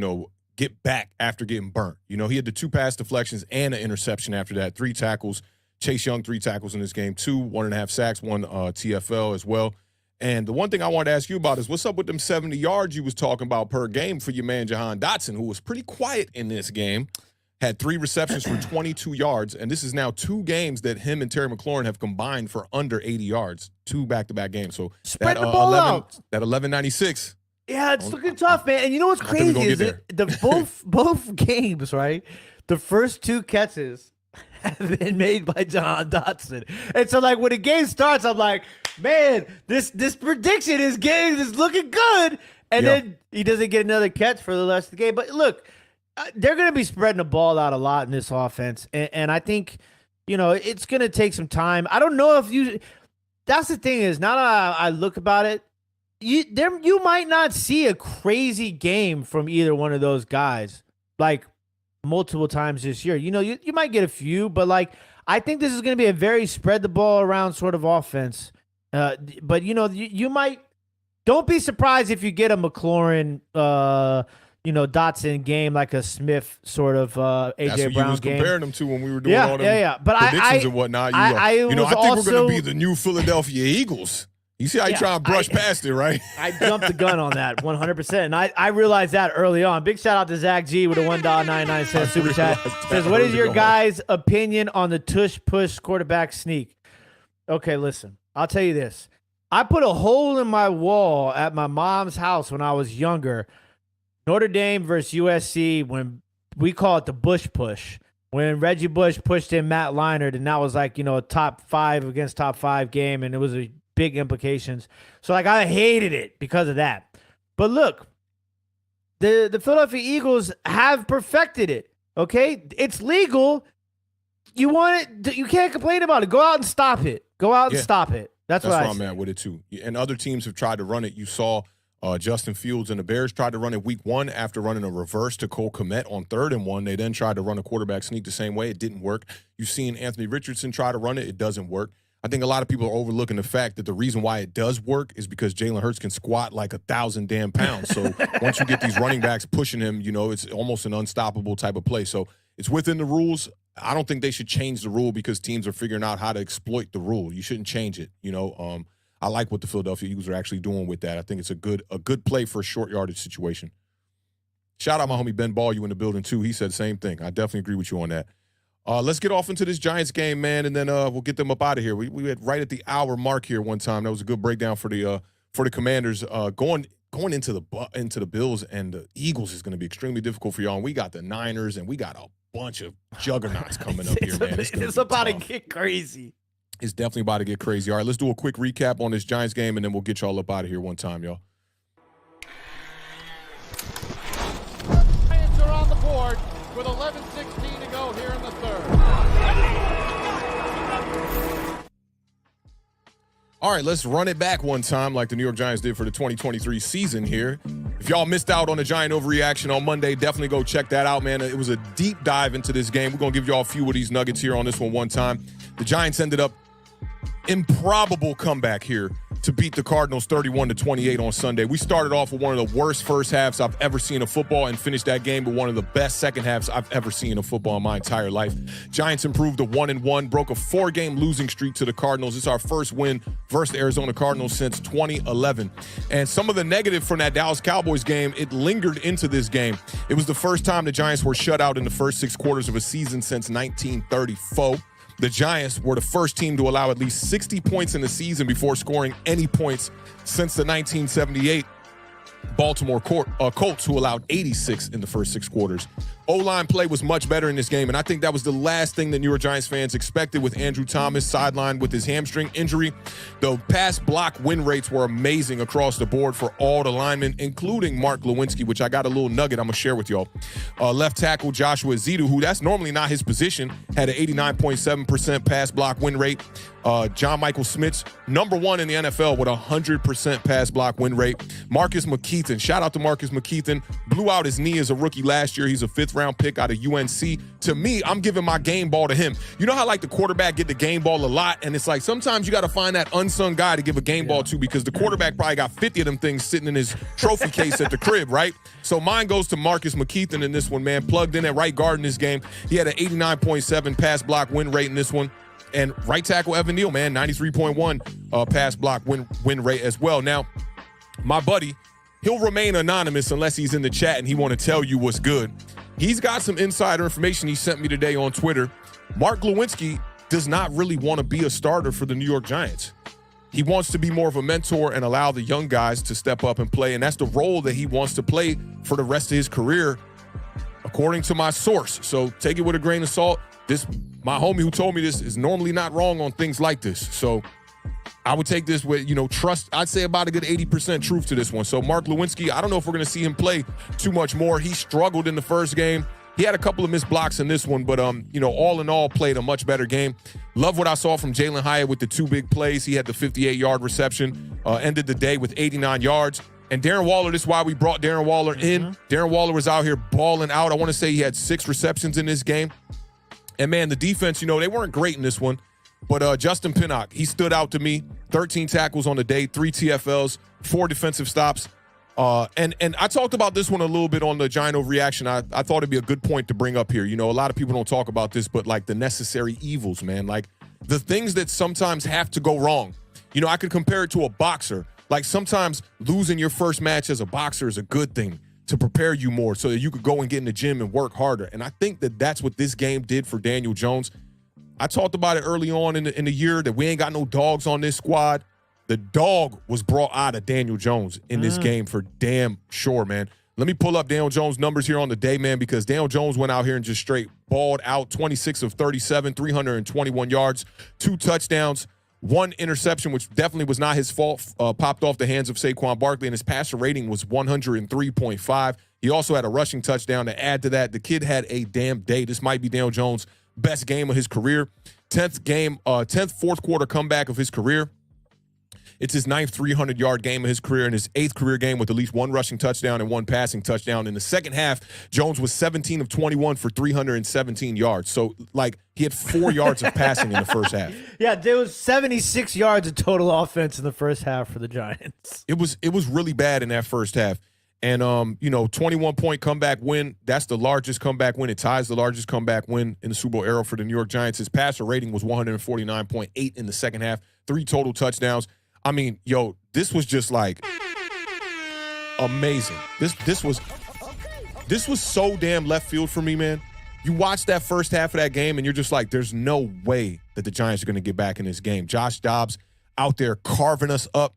get back after getting burnt. He had the 2 pass deflections and an interception after that, 3 tackles. Chase Young, 3 tackles in this game, 1.5 sacks, 1 TFL as well. And the one thing I wanted to ask you about is what's up with them 70 yards you was talking about per game for your man Jahan Dotson, who was pretty quiet in this game. Had 3 receptions for 22 yards, and this is now 2 games that him and Terry McLaurin have combined for under 80 yards, 2 back-to-back games. So spread the ball out. That 1196. Yeah, it's looking tough, man. And you know what's crazy is both games, right? The first 2 catches have been made by Jahan Dotson, and so like when the game starts, I'm like, man, this prediction is looking good, and then he doesn't get another catch for the rest of the game. But look. They're going to be spreading the ball out a lot in this offense, and I think, it's going to take some time. I don't know if that's the thing is, now that I look about it, you might not see a crazy game from either one of those guys, like, multiple times this year. You might get a few, but, like, I think this is going to be a very spread the ball around sort of offense. But, you might – don't be surprised if you get a McLaurin Dotson game, like a Smith sort of AJ That's what Brown you was game. comparing them to when we were doing all them But predictions and whatnot. I think we're going to be the new Philadelphia Eagles. You see how you try to brush past it, right? I jumped the gun on that 100%. And I realized that early on. Big shout out to Zach G with a $1.99 super chat. Says, what is your guys' opinion on the tush-push quarterback sneak? Okay, listen. I'll tell you this. I put a hole in my wall at my mom's house when I was younger. Notre Dame versus USC, when we call it the Bush push, when Reggie Bush pushed in Matt Leinart, and that was like, a top 5 against top 5 game, and it was a big implications. So, like, I hated it because of that. But look, the Philadelphia Eagles have perfected it, okay? It's legal. You want it, you can't complain about it. Go out and stop it. Go out and stop it. That's where I'm at with it, too. And other teams have tried to run it. You saw Justin Fields and the Bears tried to run it week 1 after running a reverse to Cole Kmet on 3rd and 1. They then tried to run a quarterback sneak the same way. It didn't work. You've seen Anthony Richardson try to run it. It doesn't work. I think a lot of people are overlooking the fact that the reason why it does work is because Jalen Hurts can squat like 1,000 damn pounds. So once you get these running backs pushing him, it's almost an unstoppable type of play. So it's within the rules. I don't think they should change the rule because teams are figuring out how to exploit the rule. You shouldn't change it, I like what the Philadelphia Eagles are actually doing with that. I think it's a good play for a short yardage situation. Shout out my homie Ben Ball, you in the building too. He said the same thing. I definitely agree with you on that. Let's get off into this Giants game, man, and then we'll get them up out of here. We had right at the hour mark here one time. That was a good breakdown for the Commanders. Going going into the Bills and the Eagles is going to be extremely difficult for y'all. And we got the Niners, and we got a bunch of juggernauts coming up here, man. It's about to get crazy. It's definitely about to get crazy. All right, let's do a quick recap on this Giants game, and then we'll get y'all up out of here one time, y'all. Giants are on the board with 11:16 to go here in the third. All right, let's run it back one time like the New York Giants did for the 2023 season here. If y'all missed out on the Giant overreaction on Monday, definitely go check that out, man. It was a deep dive into this game. We're going to give y'all a few of these nuggets here on this one time. The Giants ended up improbable comeback here to beat the Cardinals 31-28 on Sunday. We started off with one of the worst first halves I've ever seen in football and finished that game with one of the best second halves I've ever seen in football in my entire life. Giants improved to 1-1, broke a 4-game losing streak to the Cardinals. It's our first win versus the Arizona Cardinals since 2011. And some of the negative from that Dallas Cowboys game, it lingered into this game. It was the first time the Giants were shut out in the first 6 quarters of a season since 1934. The Giants were the first team to allow at least 60 points in the season before scoring any points since the 1978 Baltimore Colts, who allowed 86 in the first 6 quarters. O-line play was much better in this game, and I think that was the last thing that New York Giants fans expected with Andrew Thomas sidelined with his hamstring injury. The pass block win rates were amazing across the board for all the linemen, including Mark Lewinsky, which I got a little nugget I'm going to share with y'all. Left tackle Joshua Zito, who that's normally not his position, had an 89.7% pass block win rate. John Michael Smith, number 1 in the NFL with a 100% pass block win rate. Marcus McKeithen, shout out to Marcus McKeithen, blew out his knee as a rookie last year. He's a 5th-round pick out of UNC. To me, I'm giving my game ball to him. You know how like the quarterback get the game ball a lot, and it's like sometimes you got to find that unsung guy to give a game ball to because the quarterback probably got 50 of them things sitting in his trophy case at the crib, right? So mine goes to Marcus McKeithen in this one, man. Plugged in at right guard in this game. He had an 89.7 pass block win rate in this one. And right tackle Evan Neal, man, 93.1 pass block win rate as well. Now, my buddy, he'll remain anonymous unless he's in the chat and he want to tell you what's good. He's got some insider information he sent me today on Twitter. Mark Lewinsky does not really want to be a starter for the New York Giants. He wants to be more of a mentor and allow the young guys to step up and play, and that's the role that he wants to play for the rest of his career, according to my source. So take it with a grain of salt. My homie who told me this is normally not wrong on things like this. So I would take this with, trust. I'd say about a good 80% truth to this one. So Mark Lewinsky, I don't know if we're going to see him play too much more. He struggled in the first game. He had a couple of missed blocks in this one, but, all in all, played a much better game. Love what I saw from Jalen Hyatt with the 2 big plays. He had the 58-yard reception, ended the day with 89 yards. And Darren Waller, this is why we brought Darren Waller in. Darren Waller was out here balling out. I want to say he had 6 receptions in this game. And, man, the defense, they weren't great in this one. But Justin Pinnock, he stood out to me. 13 tackles on the day, 3 TFLs, 4 defensive stops. And I talked about this one a little bit on the Giant overreaction. I thought it'd be a good point to bring up here. A lot of people don't talk about this, but, like, the necessary evils, man. Like, the things that sometimes have to go wrong. I could compare it to a boxer. Like, sometimes losing your first match as a boxer is a good thing to prepare you more so that you could go and get in the gym and work harder. And I think that that's what this game did for Daniel Jones. I talked about it early on in the year that we ain't got no dogs on this squad. The dog was brought out of Daniel Jones in this game for damn sure, man. Let me pull up Daniel Jones' numbers here on the day, man, because Daniel Jones went out here and just straight balled out. 26 of 37, 321 yards, 2 touchdowns, 1 interception, which definitely was not his fault, popped off the hands of Saquon Barkley, and his passer rating was 103.5. He also had a rushing touchdown to add to that. The kid had a damn day. This might be Daniel Jones' best game of his career. 10th fourth quarter comeback of his career. It's his 9th 300-yard game of his career and his 8th career game with at least 1 rushing touchdown and 1 passing touchdown. In the second half, Jones was 17 of 21 for 317 yards. So, like, he had 4 yards of passing in the first half. Yeah, there was 76 yards of total offense in the first half for the Giants. It was really bad in that first half. And, 21-point comeback win, that's the largest comeback win. It ties the largest comeback win in the Super Bowl era for the New York Giants. His passer rating was 149.8 in the second half, 3 total touchdowns. I mean, this was just like amazing. This was so damn left field for me, man. You watch that first half of that game and you're just like, there's no way that the Giants are going to get back in this game. Josh Dobbs out there carving us up.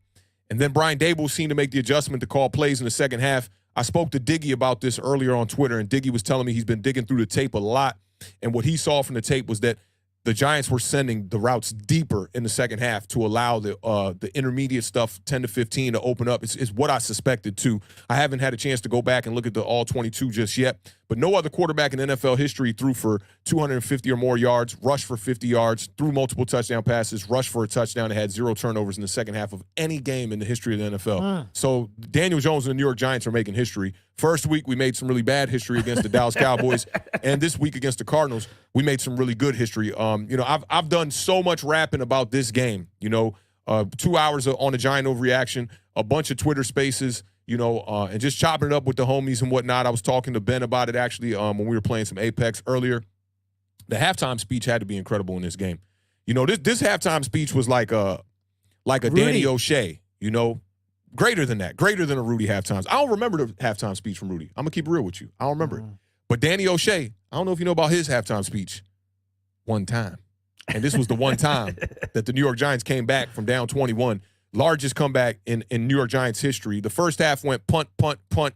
And then Brian Dable seemed to make the adjustment to call plays in the second half. I spoke to Diggy about this earlier on Twitter, and Diggy was telling me he's been digging through the tape a lot. And what he saw from the tape was that the Giants were sending the routes deeper in the second half to allow the intermediate stuff, 10 to 15, to open up. It's what I suspected, too. I haven't had a chance to go back and look at the all-22 just yet, but no other quarterback in NFL history threw for 250 or more yards, rushed for 50 yards, threw multiple touchdown passes, rushed for a touchdown, and had 0 turnovers in the second half of any game in the history of the NFL. So Daniel Jones and the New York Giants are making history. First week, we made some really bad history against the Dallas Cowboys, and this week against the Cardinals, we made some really good history. I've done so much rapping about this game. 2 hours on the Giant overreaction, a bunch of Twitter spaces, and just chopping it up with the homies and whatnot. I was talking to Ben about it actually when we were playing some Apex earlier. The halftime speech had to be incredible in this game. This halftime speech was like a Danny O'Shea. Greater than that, greater than a Rudy halftime. I don't remember the halftime speech from Rudy. I'm going to keep it real with you. I don't remember it. But Danny O'Shea, I don't know if you know about his halftime speech. One time. And this was the one time that the New York Giants came back from down 21. Largest comeback in New York Giants history. The first half went punt,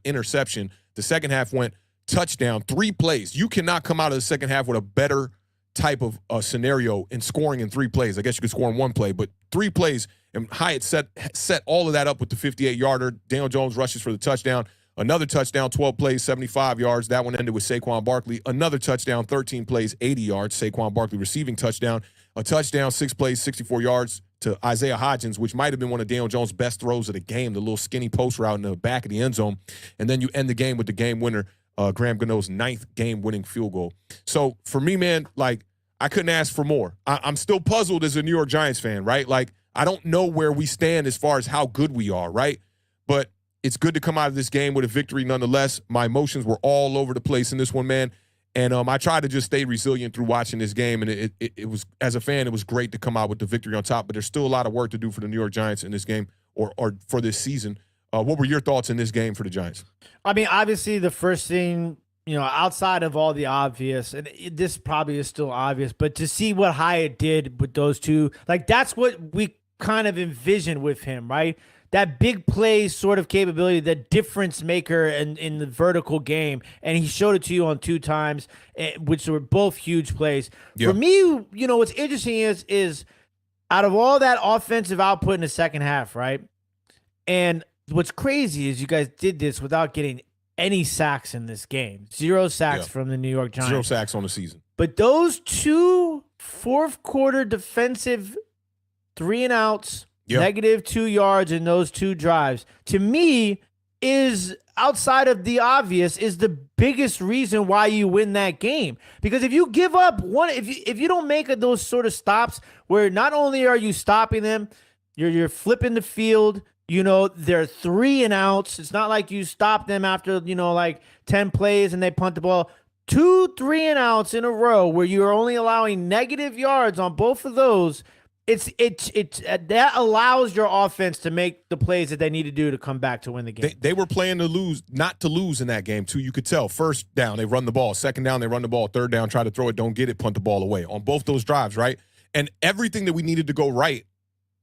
interception. The second half went touchdown, 3 plays. You cannot come out of the second half with a better type of scenario in scoring in 3 plays. I guess you could score in 1 play, but 3 plays. And Hyatt set all of that up with the 58-yarder. Daniel Jones rushes for the touchdown. Another touchdown, 12 plays, 75 yards. That one ended with Saquon Barkley. Another touchdown, 13 plays, 80 yards. Saquon Barkley receiving touchdown. A touchdown, 6 plays, 64 yards to Isaiah Hodgins, which might have been one of Daniel Jones' best throws of the game, the little skinny post route in the back of the end zone. And then you end the game with the game winner, Graham Gano's 9th game-winning field goal. So for me, man, I couldn't ask for more. I'm still puzzled as a New York Giants fan, right? I don't know where we stand as far as how good we are, right? But it's good to come out of this game with a victory nonetheless. My emotions were all over the place in this one, man. And I tried to just stay resilient through watching this game. And it was, as a fan, it was great to come out with the victory on top. But there's still a lot of work to do for the New York Giants in this game or for this season. What were your thoughts in this game for the Giants? I mean, obviously the first thing, outside of all the obvious, and this probably is still obvious, but to see what Hyatt did with those two, that's what we kind of envisioned with him, right? That big play sort of capability, the difference maker in the vertical game. And he showed it to you on 2 times, which were both huge plays. Yeah. For me, what's interesting is out of all that offensive output in the second half, right? And what's crazy is you guys did this without getting any sacks in this game. 0 sacks from the New York Giants. 0 sacks on the season. But those 2 fourth-quarter defensive 3-and-outs, -2 yards in those 2 drives, to me, is outside of the obvious, is the biggest reason why you win that game. Because if you give up if you don't make those sort of stops where not only are you stopping them, you're flipping the field. They're 3-and-outs. It's not like you stop them after 10 plays and they punt the ball. 2 3-and-outs in a row where you're only allowing negative yards on both of those. That allows your offense to make the plays that they need to do to come back to win the game. They were playing not to lose in that game, too. You could tell. First down, they run the ball. Second down, they run the ball. Third down, try to throw it, don't get it, punt the ball away on both those drives, right? And everything that we needed to go right,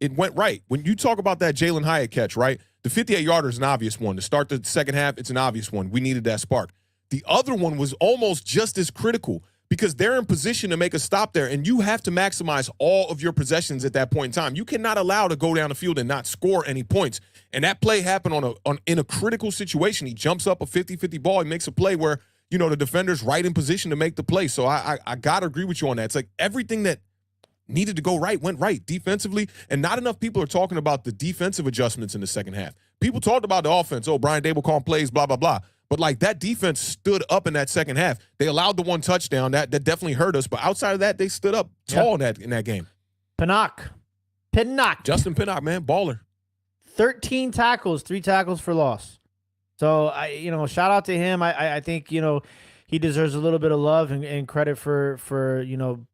it went right. When you talk about that Jalen Hyatt catch, right, the 58-yarder is an obvious one. To start the second half, it's an obvious one. We needed that spark. The other one was almost just as critical, because they're in position to make a stop there, and you have to maximize all of your possessions at that point in time. You cannot allow to go down the field and not score any points. And that play happened in a critical situation. He jumps up a 50-50 ball. He makes a play where, the defender's right in position to make the play. So I got to agree with you on that. It's like everything that needed to go right went right defensively, and not enough people are talking about the defensive adjustments in the second half. People talked about the offense. Oh, Brian Dable calling plays, blah, blah, blah. But that defense stood up in that second half. They allowed the 1 touchdown. That definitely hurt us. But outside of that, they stood up tall in that game. Pinnock. Justin Pinnock, man, baller. 13 tackles, 3 tackles for loss. So shout out to him. I think he deserves a little bit of love and credit for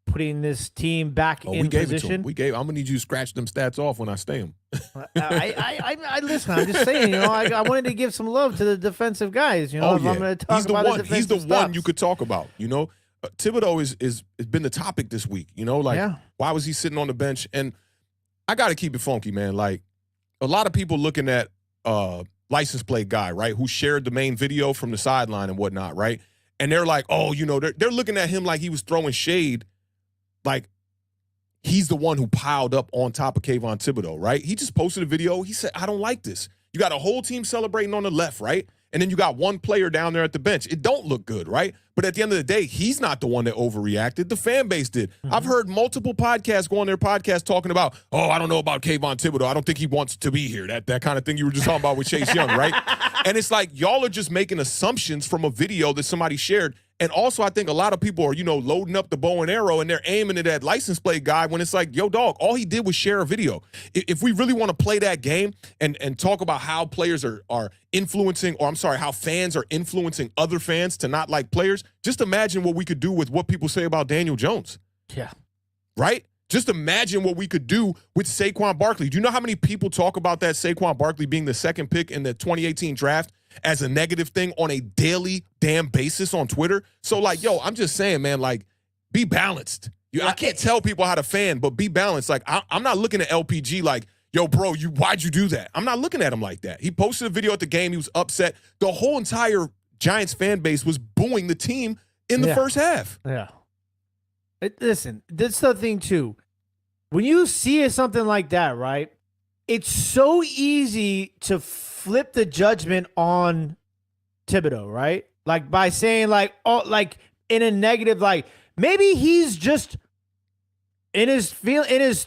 putting this team back in position. I'm gonna need you to scratch them stats off when I stay them. I listen. I'm just saying. I wanted to give some love to the defensive guys. I'm going to talk about he's the one you could talk about. Thibodeau has been the topic this week. Why was he sitting on the bench? And I got to keep it funky, man. a lot of people looking at license plate guy, right, who shared the main video from the sideline and whatnot, right? And they're like, oh, they're looking at him like he was throwing shade, like he's the one who piled up on top of Kayvon Thibodeau, right? He just posted a video. He said, I don't like this. You got a whole team celebrating on the left, right? And then you got one player down there at the bench. It don't look good, right? But at the end of the day, he's not the one that overreacted. The fan base did. Mm-hmm. I've heard multiple podcasts go on their podcast talking about, oh, I don't know about Kayvon Thibodeau. I don't think he wants to be here. That kind of thing you were just talking about with Chase Young, right? And it's like y'all are just making assumptions from a video that somebody shared. And also, I think a lot of people are, loading up the bow and arrow and they're aiming at that license plate guy when it's like, yo, dog, all he did was share a video. If we really want to play that game and talk about how players are influencing, or I'm sorry, how fans are influencing other fans to not like players, just imagine what we could do with what people say about Daniel Jones. Yeah. Right? Just imagine what we could do with Saquon Barkley. Do you know how many people talk about that Saquon Barkley being the second pick in the 2018 draft as a negative thing on a daily damn basis on Twitter? So, like, yo, I'm just saying, man, like, be balanced. I can't tell people how to fan, but be balanced. Like, I'm not looking at LPG like, yo, bro, why'd you do that? I'm not looking at him like that. He posted a video at the game. He was upset. The whole entire Giants fan base was booing the team in the first half. Yeah. Listen, that's the thing, too. When you see something like that, right, it's so easy to flip the judgment on Thibodeau, right? Like by saying like, oh, like in a negative, like maybe he's just in his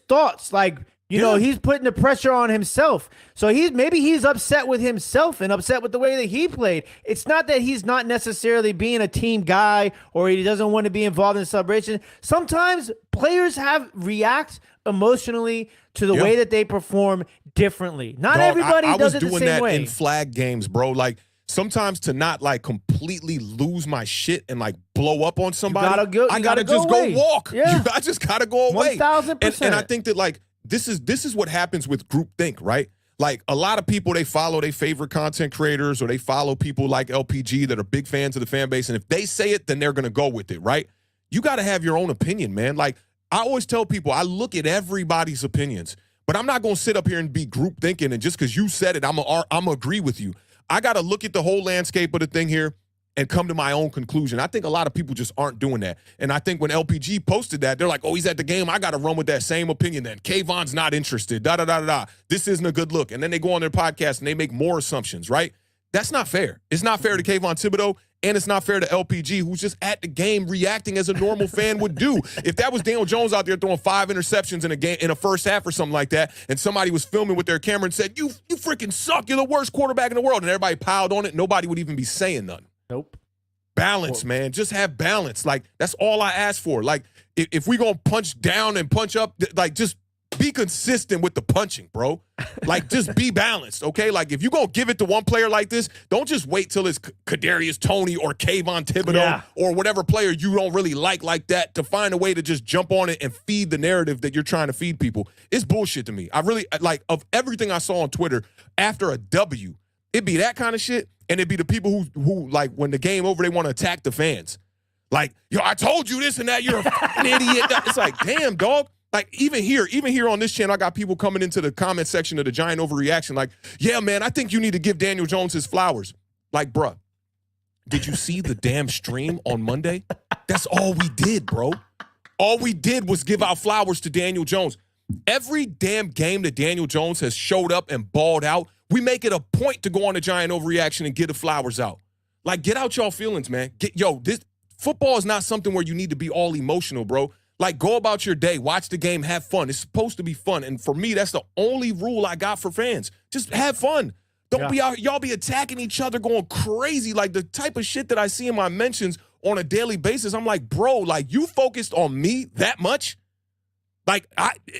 thoughts, like, he's putting the pressure on himself. So he's upset with himself and upset with the way that he played. It's not that he's not necessarily being a team guy or he doesn't want to be involved in celebration. Sometimes players react emotionally to the way that they perform differently. Not everybody does it the same way. I was doing that in flag games, bro. Like, sometimes to not, like, completely lose my shit and, like, blow up on somebody, I gotta just go walk. Yeah. I just gotta go away. 1,000%. And I think that, like, this is what happens with groupthink, right? Like, a lot of people, they follow their favorite content creators or they follow people like LPG that are big fans of the fan base. And if they say it, then they're going to go with it, right? You got to have your own opinion, man. Like, I always tell people, I look at everybody's opinions, but I'm not going to sit up here and be group thinking. And just because you said it, I'm going to agree with you. I got to look at the whole landscape of the thing here and come to my own conclusion. I think a lot of people just aren't doing that. And I think when LPG posted that, they're like, oh, he's at the game. I got to run with that same opinion then. Kayvon's not interested. Da-da-da-da-da. This isn't a good look. And then they go on their podcast and they make more assumptions, right? That's not fair. It's not fair to Kayvon Thibodeau, and it's not fair to LPG, who's just at the game reacting as a normal fan would do. If that was Daniel Jones out there throwing 5 interceptions in a game in a first half or something like that, and somebody was filming with their camera and said, you freaking suck, you're the worst quarterback in the world, and everybody piled on it, nobody would even be saying nothing. Nope. Balance, man. Just have balance. Like, that's all I ask for. Like, if we gonna punch down and punch up, like, just be consistent with the punching, bro. Like, just be balanced, okay? Like, if you gonna give it to one player like this, don't just wait till it's Kadarius Toney or Kayvon Thibodeau or whatever player you don't really like that to find a way to just jump on it and feed the narrative that you're trying to feed people. It's bullshit to me. I really, like, of everything I saw on Twitter after a W, it'd be that kind of shit, and it'd be the people who like, when the game over, they want to attack the fans. Like, yo, I told you this and that, you're an idiot. It's like, damn, dog. Like, even here on this channel, I got people coming into the comment section of the Giant Overreaction like, yeah, man, I think you need to give Daniel Jones his flowers. Like, bruh, did you see the damn stream on Monday? That's all we did, bro. All we did was give out flowers to Daniel Jones. Every damn game that Daniel Jones has showed up and balled out, we make it a point to go on the Giant Overreaction and get the flowers out. Like, get out y'all feelings, man. This football is not something where you need to be all emotional, bro. Like, go about your day, watch the game, have fun. It's supposed to be fun. And for me, that's the only rule I got for fans. Just have fun. Don't be out, y'all be attacking each other, going crazy. Like, the type of shit that I see in my mentions on a daily basis, I'm like, bro, like, you focused on me that much? Like,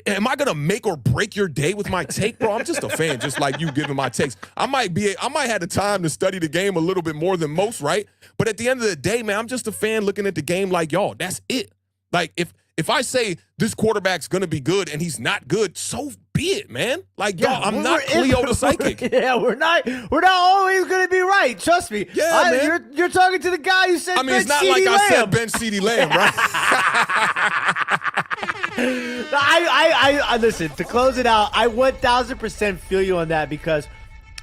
am I going to make or break your day with my take, bro? I'm just a fan, just like you giving my takes. I might have the time to study the game a little bit more than most, right? But at the end of the day, man, I'm just a fan looking at the game like y'all. That's it. Like, if I say this quarterback's going to be good and he's not good, so be it, man. Like, y'all, I'm not Cleo the psychic. We're not always going to be right. Trust me. Yeah, man. You're talking to the guy who said, I mean, it's not like I said Ben CeeDee Lamb, right? I listen, to close it out, I 1000% feel you on that because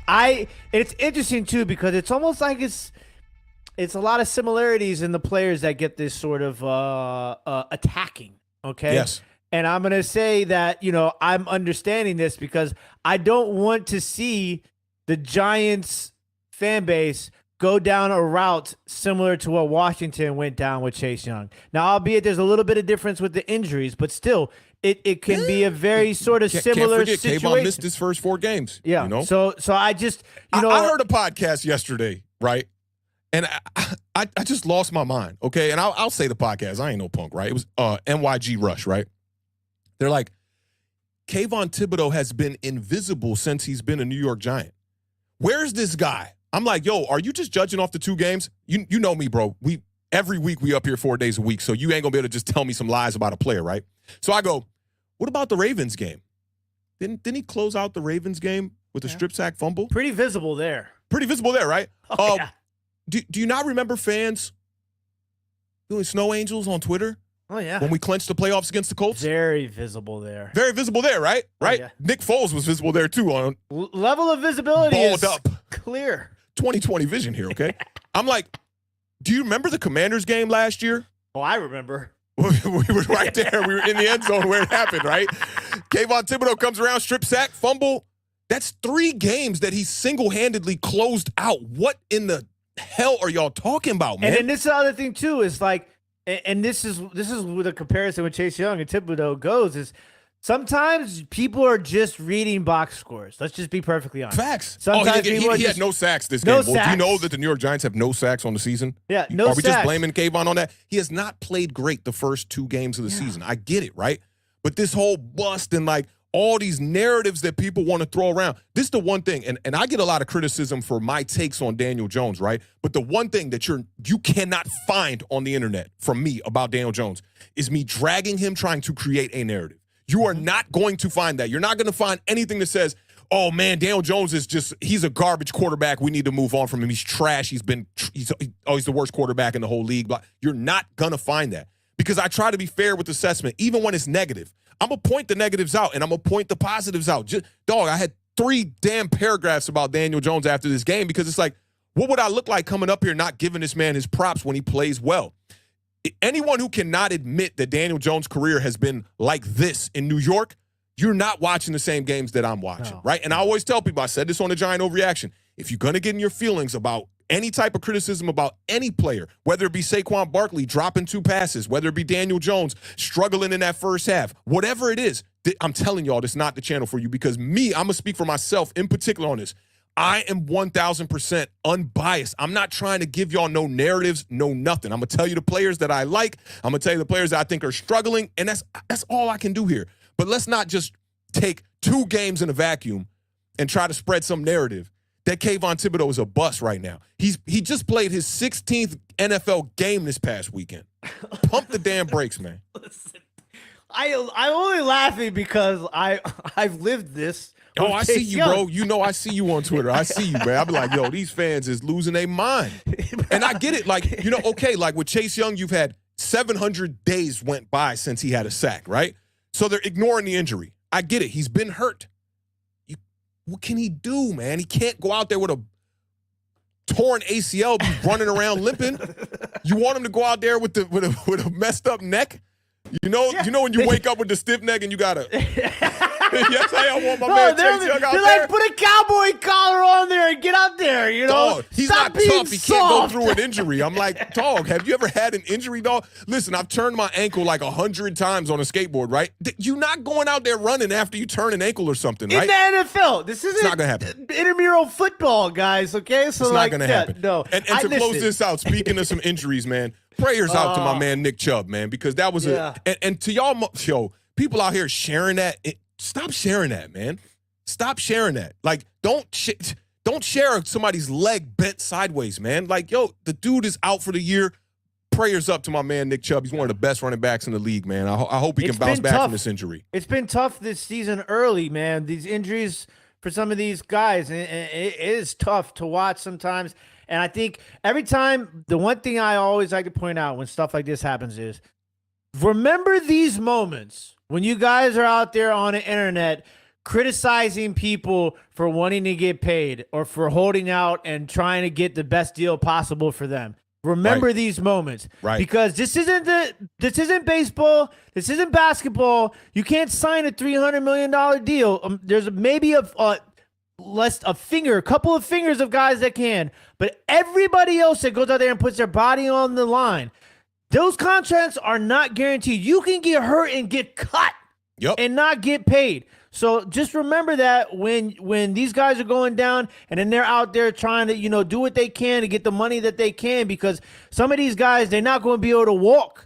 it's interesting too because it's almost like it's a lot of similarities in the players that get this sort of attacking. Okay. Yes. And I'm going to say that, I'm understanding this because I don't want to see the Giants fan base go down a route similar to what Washington went down with Chase Young. Now, albeit there's a little bit of difference with the injuries, but still, it can be a very sort of similar can't forget, situation. Kayvon missed his first 4 games. Yeah. So I just, I heard a podcast yesterday, right? And I just lost my mind, okay? And I'll say the podcast. I ain't no punk, right? It was NYG Rush, right? They're like, Kayvon Thibodeau has been invisible since he's been a New York Giant. Where's this guy? I'm like, yo, are you just judging off the 2 games? You know me, bro. Every week we up here 4 days a week, so you ain't gonna be able to just tell me some lies about a player, right? So I go, what about the Ravens game? Didn't he close out the Ravens game with a strip sack fumble? Pretty visible there. Pretty visible there, right? Oh, yeah. Do you not remember fans doing snow angels on Twitter? Oh, yeah. When we clinched the playoffs against the Colts? Very visible there. Very visible there, right? Right? Yeah. Nick Foles was visible there, too. On level of visibility balled is up. Clear. 20/20 vision here, okay? I'm like, do you remember the Commanders game last year? Oh, I remember. We were right there. We were in the end zone where it happened, right? Kayvon Thibodeau comes around, strip sack, fumble. That's 3 games that he single-handedly closed out. What in the hell are y'all talking about, man? And then this is the other thing, too, is like, and this is where the comparison with Chase Young and Thibodeau goes, is sometimes people are just reading box scores. Let's just be perfectly honest. Facts. Sometimes he had no sacks this game. Well, do you know that the New York Giants have no sacks on the season? Yeah, no sacks. Are we just sacks. blaming Kayvon on that? He has not played great the first 2 games of the season. I get it, right? But this whole bust and like all these narratives that people want to throw around, this is the one thing, and I get a lot of criticism for my takes on Daniel Jones, right? But the one thing that you cannot find on the internet from me about Daniel Jones is me dragging him trying to create a narrative. You are not going to find that. You're not going to find anything that says, oh, man, Daniel Jones he's a garbage quarterback. We need to move on from him. He's trash. He's the worst quarterback in the whole league. You're not going to find that because I try to be fair with assessment, even when it's negative. I'm going to point the negatives out, and I'm going to point the positives out. I had 3 damn paragraphs about Daniel Jones after this game because it's like, what would I look like coming up here not giving this man his props when he plays well? Anyone who cannot admit that Daniel Jones' career has been like this in New York, you're not watching the same games that I'm watching, right? And I always tell people, I said this on the Giant Overreaction, if you're going to get in your feelings about any type of criticism about any player, whether it be Saquon Barkley dropping 2 passes, whether it be Daniel Jones struggling in that first half, whatever it is, I'm telling y'all, this is not the channel for you because I'm going to speak for myself in particular on this. I am 1,000% unbiased. I'm not trying to give y'all no narratives, no nothing. I'm going to tell you the players that I like. I'm going to tell you the players that I think are struggling, and that's all I can do here. But let's not just take 2 games in a vacuum and try to spread some narrative that Kayvon Thibodeau is a bust right now. He just played his 16th NFL game this past weekend. Pump the damn brakes, man. Listen, I'm only laughing because I've lived this. Oh, I see you, bro. You know I see you on Twitter. I see you, man. I be like, yo, these fans is losing their mind. And I get it. Like, okay, like with Chase Young, you've had 700 days went by since he had a sack, right? So they're ignoring the injury. I get it. He's been hurt. What can he do, man? He can't go out there with a torn ACL, be running around limping. You want him to go out there with a messed up neck? You know when you wake up with the stiff neck and you gotta. Yes, I want my man Chase Young out they're there. like, put a cowboy collar on there and get out there, Dog, he's Stop not being tough. He soft. can't go through an injury. I'm like, dog, have you ever had an injury, dog? Listen, I've turned my ankle like 100 times on a skateboard, right? You're not going out there running after you turn an ankle or something, right? In the NFL, this isn't not gonna happen. Intramural football, guys, okay? So it's not going to happen. No. And to close this out, speaking of some injuries, man, prayers out to my man Nick Chubb, man, because that was and to y'all, people out here sharing that, stop sharing that, man. Stop sharing that. Like, don't share somebody's leg bent sideways, man. Like, yo, the dude is out for the year. Prayers up to my man Nick Chubb. He's one of the best running backs in the league, man. I hope he can bounce back from this injury. It's been tough this season early, man. These injuries for some of these guys, and it is tough to watch sometimes. And I think every time, the one thing I always like to point out when stuff like this happens is, remember these moments When you guys are out there on the internet criticizing people for wanting to get paid or for holding out and trying to get the best deal possible for them, remember these moments, because this isn't baseball, this isn't basketball. You can't sign a $300 million deal. There's maybe a couple of fingers of guys that can, but everybody else that goes out there and puts their body on the line, those contracts are not guaranteed. You can get hurt and get cut and not get paid. So just remember that when these guys are going down and then they're out there trying to, do what they can to get the money that they can, because some of these guys, they're not going to be able to walk,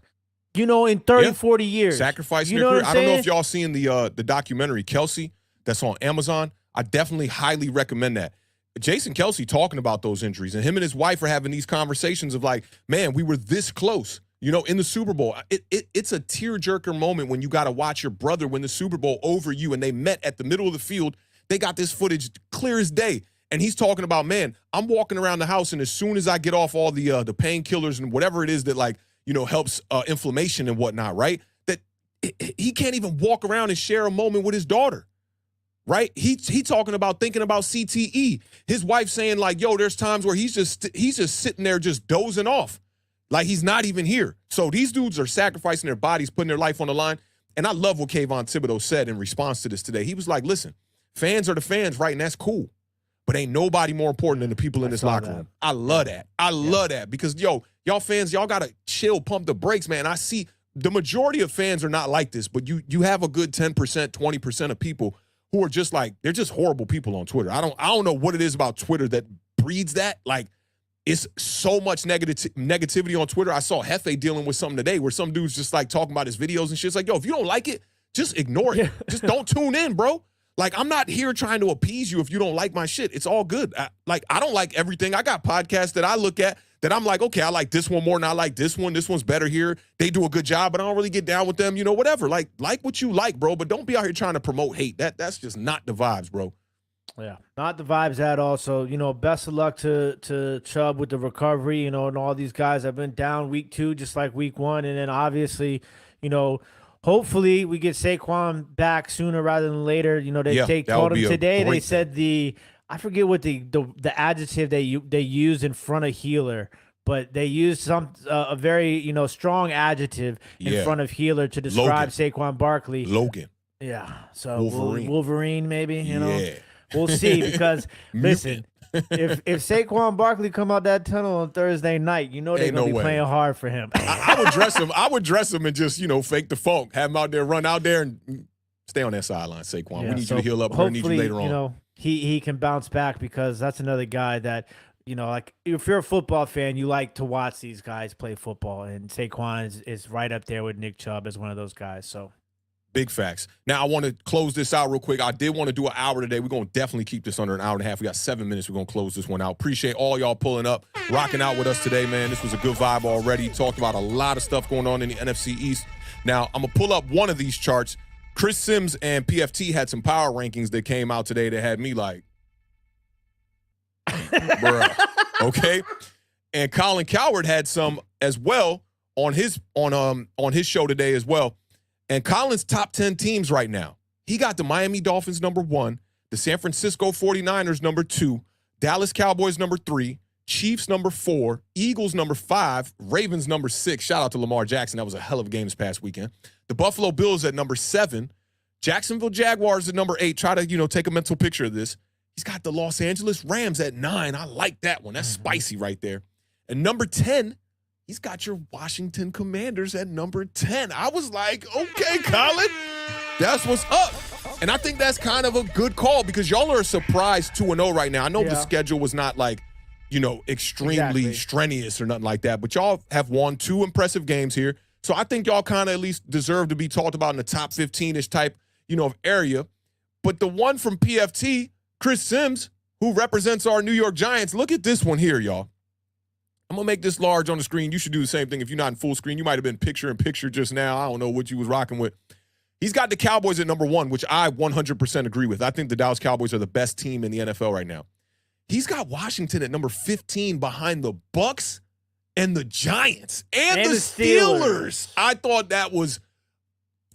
in 30, 40 years. Sacrificing their career. I don't know if y'all seen the documentary Kelsey that's on Amazon. I definitely highly recommend that. Jason Kelsey talking about those injuries, and him and his wife are having these conversations of like, man, we were this close. In the Super Bowl, it's a tearjerker moment when you got to watch your brother win the Super Bowl over you, and they met at the middle of the field. They got this footage clear as day, and he's talking about, man, I'm walking around the house, and as soon as I get off all the painkillers and whatever it is that helps inflammation and whatnot, right? That he can't even walk around and share a moment with his daughter, right? He talking about thinking about CTE. His wife saying like, yo, there's times where he's just sitting there just dozing off. Like he's not even here. So these dudes are sacrificing their bodies, putting their life on the line. And I love what Kayvon Thibodeau said in response to this today. He was like, listen, fans are the fans, right? And that's cool. But ain't nobody more important than the people in this locker room. I love that. I love that because, y'all fans, y'all got to chill, pump the brakes, man. I see the majority of fans are not like this, but you have a good 10%, 20% of people who are just like, they're just horrible people on Twitter. I don't know what it is about Twitter that breeds that. Like, it's so much negativity on Twitter. I saw Hefe dealing with something today where some dude's just like talking about his videos and shit. It's like, yo, if you don't like it, just ignore it. Just don't tune in, bro. Like, I'm not here trying to appease you if you don't like my shit. It's all good. I don't like everything. I got podcasts that I look at that I'm like, okay, I like this one more than I like this one. This one's better here. They do a good job, but I don't really get down with them, whatever. Like what you like, bro, but don't be out here trying to promote hate. That's just not the vibes, bro. Yeah, not the vibes at all. So, best of luck to Chubb with the recovery, and all these guys have been down week 2, just like week 1. And then obviously, hopefully we get Saquon back sooner rather than later. They told him today, they said I forget what the adjective they used in front of healer, but they used a very, strong adjective in front of healer to describe Saquon Barkley. Logan. Yeah. So Wolverine maybe, Yeah. We'll see, because listen, if Saquon Barkley come out that tunnel on Thursday night, they're gonna be playing hard for him. I would dress him. I would dress him and just fake the funk, have him out there, run out there, and stay on that sideline. Saquon, we need you to heal up. We need you later on. He can bounce back, because that's another guy that like if you're a football fan, you like to watch these guys play football, and Saquon is right up there with Nick Chubb as one of those guys. So. Big facts. Now, I want to close this out real quick. I did want to do an hour today. We're going to definitely keep this under an hour and a half. We got 7 minutes. We're going to close this one out. Appreciate all y'all pulling up, rocking out with us today, man. This was a good vibe already. Talked about a lot of stuff going on in the NFC East. Now, I'm going to pull up one of these charts. Chris Sims and PFT had some power rankings that came out today that had me like, bruh, okay? And Colin Cowherd had some as well on his show today as well. And Colin's top 10 teams right now. He got the Miami Dolphins number 1, the San Francisco 49ers number 2, Dallas Cowboys number 3, Chiefs number 4, Eagles number 5, Ravens number 6. Shout out to Lamar Jackson. That was a hell of a game this past weekend. The Buffalo Bills at number 7, Jacksonville Jaguars at number 8. Try to, take a mental picture of this. He's got the Los Angeles Rams at 9. I like that one. That's spicy right there. And number 10, he's got your Washington Commanders at number 10. I was like, okay, Colin, that's what's up. And I think that's kind of a good call, because y'all are a surprise 2-0 right now. I know the schedule was not like, extremely strenuous or nothing like that, but y'all have won 2 impressive games here. So I think y'all kind of at least deserve to be talked about in the top 15-ish type, of area. But the one from PFT, Chris Sims, who represents our New York Giants, look at this one here, y'all. I'm going to make this large on the screen. You should do the same thing. If you're not in full screen, you might have been picture-in-picture just now. I don't know what you was rocking with. He's got the Cowboys at number 1, which I 100% agree with. I think the Dallas Cowboys are the best team in the NFL right now. He's got Washington at number 15 behind the Bucks and the Giants and the Steelers. I thought that was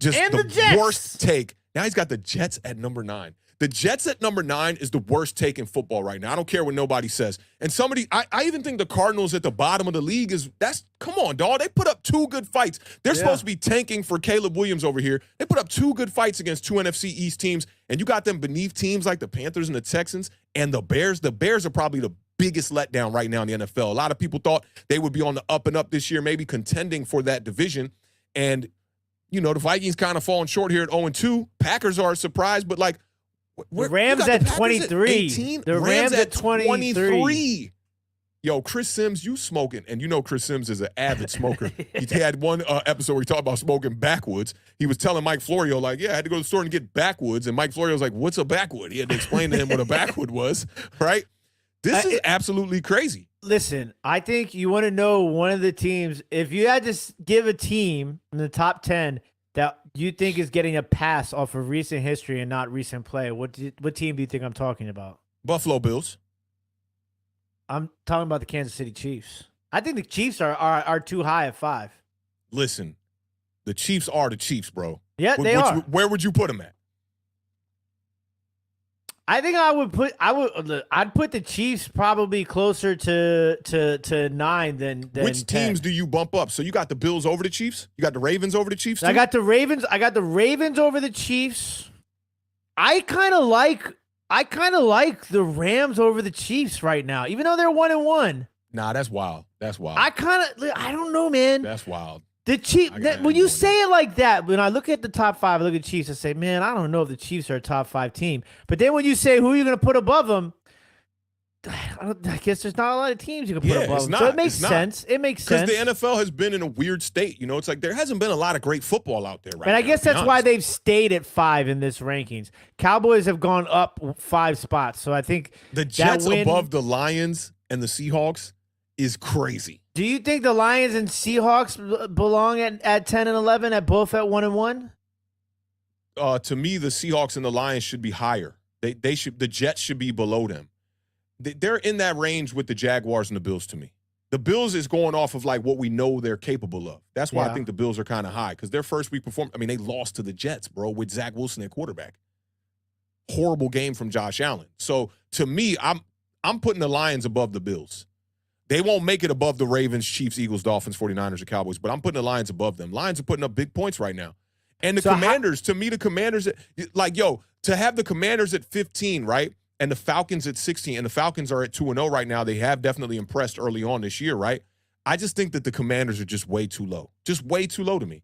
Just And the the Jets. worst take. Now he's got the Jets at number 9. The Jets at number 9 is the worst take in football right now. I don't care what nobody says. And I even think the Cardinals at the bottom of the league come on, dog. They put up 2 good fights. They're supposed to be tanking for Caleb Williams over here. They put up 2 good fights against 2 NFC East teams, and you got them beneath teams like the Panthers and the Texans and the Bears. The Bears are probably the biggest letdown right now in the NFL. A lot of people thought they would be on the up and up this year, maybe contending for that division. And, the Vikings kind of falling short here at 0-2. Packers are a surprise, but like, the Rams at 23. The Rams at 23. Yo, Chris Sims, you smoking. And Chris Sims is an avid smoker. He had one episode where he talked about smoking backwoods. He was telling Mike Florio, like, I had to go to the store and get backwoods. And Mike Florio was like, what's a backwood? He had to explain to him what a backwood was, right? This is absolutely crazy. Listen, I think you want to know one of the teams. If you had to give a team in the top 10 that you think is getting a pass off of recent history and not recent play, what team do you think I'm talking about? Buffalo Bills. I'm talking about the Kansas City Chiefs. I think the Chiefs are too high at 5. Listen, the Chiefs are the Chiefs, bro. Yeah, they are. Where would you put them at? I think I'd put the Chiefs probably closer to 9 than Which 10. teams do you bump up? So you got the Bills over the Chiefs? You got the Ravens over the Chiefs too? I got the Ravens over the Chiefs. I kind of like the Rams over the Chiefs right now, even though they're 1-1. Nah, that's wild. I don't know, man. That's wild. The Chiefs, when you say it like that, when I look at the top 5, I look at the Chiefs and say, man, I don't know if the Chiefs are a top 5 team. But then when you say who are you going to put above them, I guess there's not a lot of teams you can put above them. So it makes sense. It makes sense. Because the NFL has been in a weird state. It's like there hasn't been a lot of great football out there right now. And I guess that's why they've stayed at 5 in this rankings. Cowboys have gone up 5 spots. So I think the Jets above the Lions and the Seahawks is crazy. Do you think the Lions and Seahawks belong at 10 and 11 at both at 1-1? To me, the Seahawks and the Lions should be higher. They should. The Jets should be below them. They're in that range with the Jaguars and the Bills to me. The Bills is going off of like what we know they're capable of. That's why I think the Bills are kind of high because their first week performance. I mean, they lost to the Jets, bro, with Zach Wilson at quarterback. Horrible game from Josh Allen. So to me, I'm putting the Lions above the Bills. They won't make it above the Ravens, Chiefs, Eagles, Dolphins, 49ers, or Cowboys, but I'm putting the Lions above them. Lions are putting up big points right now. And the Commanders, to me, the Commanders, to have the Commanders at 15, right, and the Falcons at 16, and the Falcons are at 2-0 right now. They have definitely impressed early on this year, right? I just think that the Commanders are just way too low. Just way too low to me.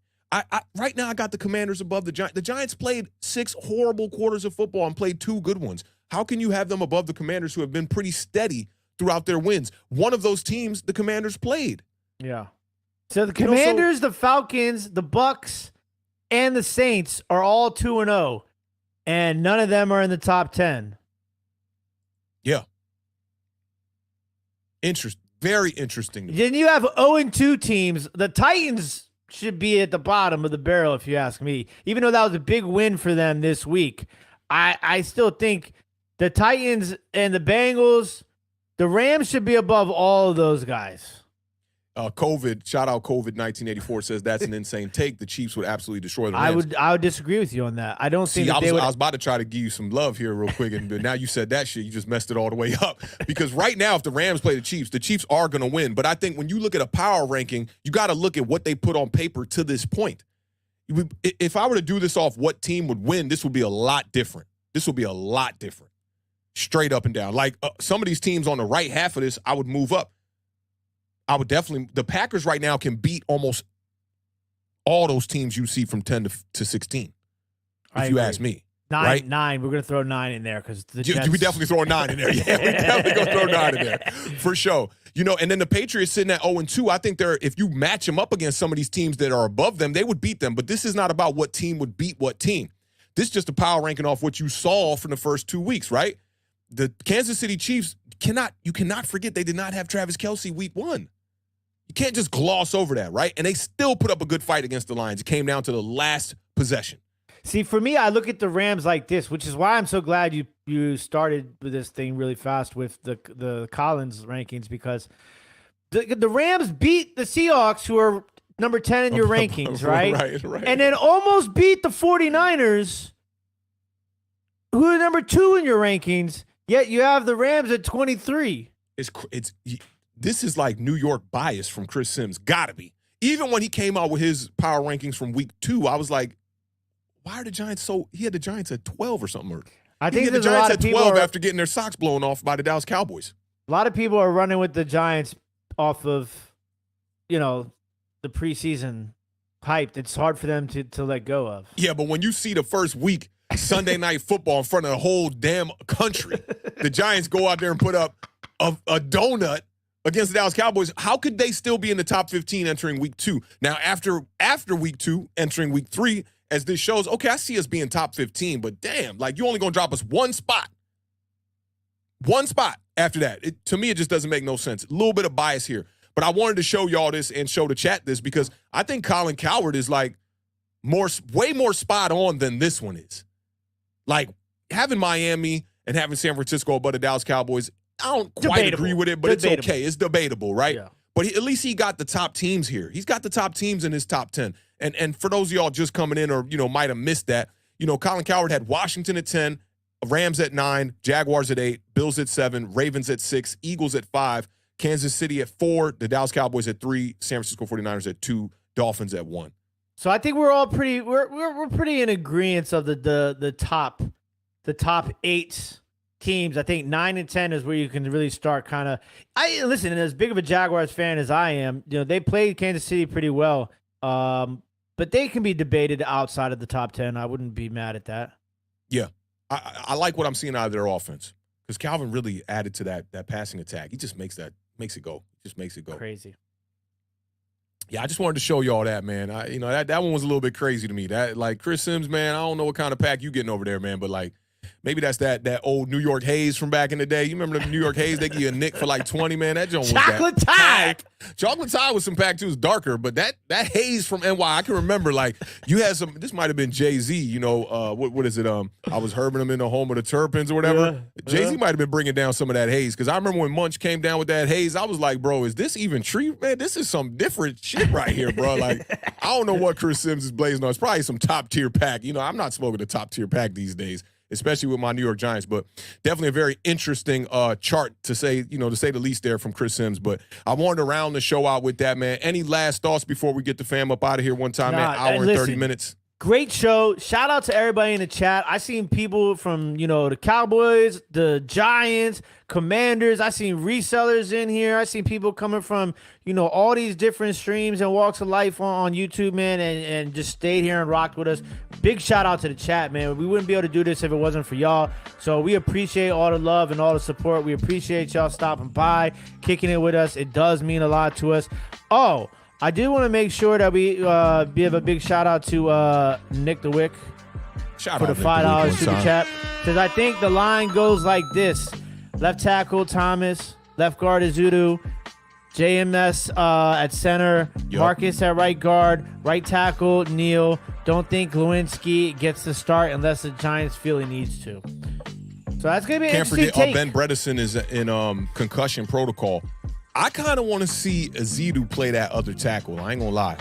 Right now, I got the Commanders above the Giants. The Giants played 6 horrible quarters of football and played 2 good ones. How can you have them above the Commanders who have been pretty steady throughout their wins? One of those teams, the Commanders played. Yeah. So the Commanders, the Falcons, the Bucks, and the Saints are all 2-0, and none of them are in the top 10. Yeah. Very interesting. Then you have 0-2 teams. The Titans should be at the bottom of the barrel, if you ask me. Even though that was a big win for them this week, I still think the Titans and the Bengals, the Rams should be above all of those guys. Shout out COVID 1984 says that's an insane take. The Chiefs would absolutely destroy the Rams. I would disagree with you on that. I don't think I was about to try to give you some love here real quick, but now you said that shit, you just messed it all the way up. Because right now, if the Rams play the Chiefs are going to win. But I think when you look at a power ranking, you got to look at what they put on paper to this point. If I were to do this off what team would win, this would be a lot different. Straight up and down. Like some of these teams on the right half of this, I would move up. I would definitely – the Packers right now can beat almost all those teams you see from 10 to 16, if you ask me. 9, right? 9. We're going to throw 9 in there because the Jets. We definitely throw a 9 in there. Yeah, we definitely going to throw 9 in there for sure. And then the Patriots sitting at 0-2. I think if you match them up against some of these teams that are above them, they would beat them. But this is not about what team would beat what team. This is just a power ranking off what you saw from the first 2 weeks, right? The Kansas City Chiefs you cannot forget they did not have Travis Kelce week 1. You can't just gloss over that, right? And they still put up a good fight against the Lions. It came down to the last possession. See, for me, I look at the Rams like this, which is why I'm so glad you started with this thing really fast with the Collins rankings, because the Rams beat the Seahawks, who are number 10 in your rankings, right? Right. And then almost beat the 49ers, who are number 2 in your rankings, yet you have the Rams at 23. This is like New York bias from Chris Sims. Gotta be. Even when he came out with his power rankings from week 2, I was like, why are the Giants he had the Giants at 12 or something. I think he had the Giants at 12 after getting their socks blown off by the Dallas Cowboys. A lot of people are running with the Giants off of, the preseason hype. It's hard for them to let go of. Yeah, but when you see the first week Sunday Night Football in front of the whole damn country, the Giants go out there and put up a donut against the Dallas Cowboys, how could they still be in the top 15 entering week 2? Now, after week 2, entering week 3, as this shows, okay, I see us being top 15, but damn, like, you only going to drop us one spot. One spot after that. To me, it just doesn't make no sense. A little bit of bias here. But I wanted to show y'all this and show the chat this because I think Colin Cowherd is, like, way more spot on than this one is. Like, having Miami and having San Francisco above the Dallas Cowboys, I don't quite agree with it, but it's okay. It's debatable, right? Yeah. But at least he got the top teams here. He's got the top teams in his top 10. And for those of y'all just coming in or, might have missed that, Colin Cowherd had Washington at 10, Rams at 9, Jaguars at 8, Bills at 7, Ravens at 6, Eagles at 5, Kansas City at 4, the Dallas Cowboys at 3, San Francisco 49ers at 2, Dolphins at 1. So I think we're all we're pretty in agreement of the top 8 teams. I think 9 and 10 is where you can really start kind of. Listen, and as big of a Jaguars fan as I am, they played Kansas City pretty well, but they can be debated outside of the top 10. I wouldn't be mad at that. Yeah, I like what I'm seeing out of their offense because Calvin really added to that passing attack. He just makes it go. Just makes it go crazy. Yeah, I just wanted to show y'all that, man. That one was a little bit crazy to me. That, like, Chris Sims, man, I don't know what kind of pack you getting over there, man, but, like, maybe that's that old New York Haze from back in the day. You remember the New York Haze? They give you a nick for like 20, man. That joint was Chocolate Tide. Chocolate Tide was some pack too. It was darker, but that Haze from NY, I can remember, like, you had some, this might have been Jay-Z, what is it? I was herbing them in the home of the Turpins or whatever. Yeah. Jay-Z might have been bringing down some of that Haze because I remember when Munch came down with that Haze, I was like, bro, is this even true? Man, this is some different shit right here, bro. Like, I don't know what Chris Sims is blazing on. It's probably some top-tier pack. I'm not smoking a top-tier pack these days, especially with my New York Giants, but definitely a very interesting chart to say the least there from Chris Sims. But I wanted to round the show out with that, man. Any last thoughts before we get the fam up out of here one time, man? Hour and 30 minutes. Great show. Shout out to everybody in the chat. I seen people from, the Cowboys, the Giants, Commanders. I seen resellers in here. I seen people coming from, all these different streams and walks of life on YouTube, man, and just stayed here and rocked with us. Big shout out to the chat, man. We wouldn't be able to do this if it wasn't for y'all. So we appreciate all the love and all the support. We appreciate y'all stopping by, kicking it with us. It does mean a lot to us. Oh, I do want to make sure that we give a big shout out to Nick the Wick for the $5 super chat, because I think the line goes like this: left tackle Thomas, left guard Azudu, JMS at center, Marcus at right guard, right tackle Neal. Don't think Lewinsky gets the start unless the Giants feel he needs to. So that's gonna be an interesting take. Ben Bredesen is in concussion protocol. I kind of want to see Azidu play that other tackle. I ain't going to lie.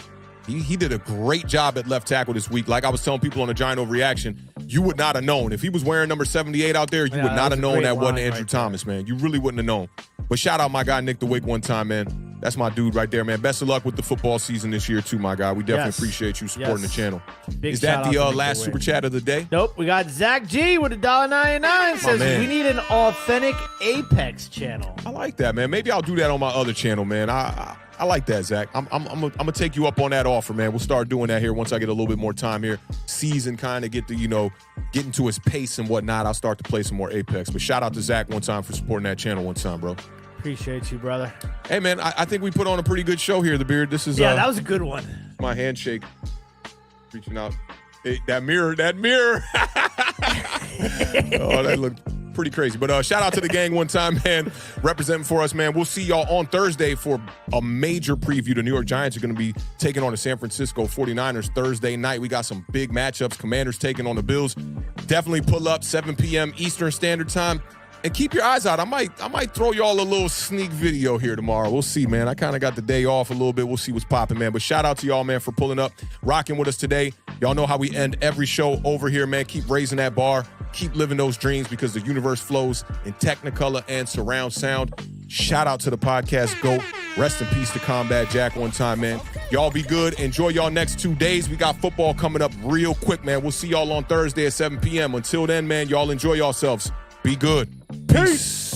He did a great job at left tackle this week. Like I was telling people on the Giant Overreaction, you would not have known. If he was wearing number 78 out there, you would not have known that wasn't Andrew Thomas, man. You really wouldn't have known. But shout out my guy Nick the Wick one time, man. That's my dude right there, man. Best of luck with the football season this year, too, my guy. We definitely appreciate you supporting the channel. Is that the last super chat of the day? Nope. We got Zach G with $1.99. Says we need an authentic Apex channel. I like that, man. Maybe I'll do that on my other channel, man. I like that, Zach. I'm gonna take you up on that offer, man. We'll start doing that here once I get a little bit more time here. Season kind of get into his pace and whatnot. I'll start to play some more Apex. But shout out to Zach one time for supporting that channel one time, bro. Appreciate you, brother. Hey, man, I think we put on a pretty good show here, The Beard. This is that was a good one. My handshake. Reaching out. Hey, that mirror. Oh, that looked pretty crazy. But shout out to the gang one time, man. Representing for us, man. We'll see y'all on Thursday for a major preview. The New York Giants are going to be taking on the San Francisco 49ers Thursday night. We got some big matchups. Commanders taking on the Bills. Definitely pull up 7 p.m. Eastern Standard Time. And keep your eyes out. I might throw y'all a little sneak video here tomorrow. We'll see, man. I kind of got the day off a little bit. We'll see what's popping, man. But shout out to y'all, man, for pulling up, rocking with us today. Y'all know how we end every show over here, man. Keep raising that bar. Keep living those dreams because the universe flows in Technicolor and surround sound. Shout out to the podcast GOAT. Rest in peace to Combat Jack one time, man. Y'all be good. Enjoy y'all next 2 days. We got football coming up real quick, man. We'll see y'all on Thursday at 7 p.m. Until then, man, y'all enjoy yourselves. Be good. Peace.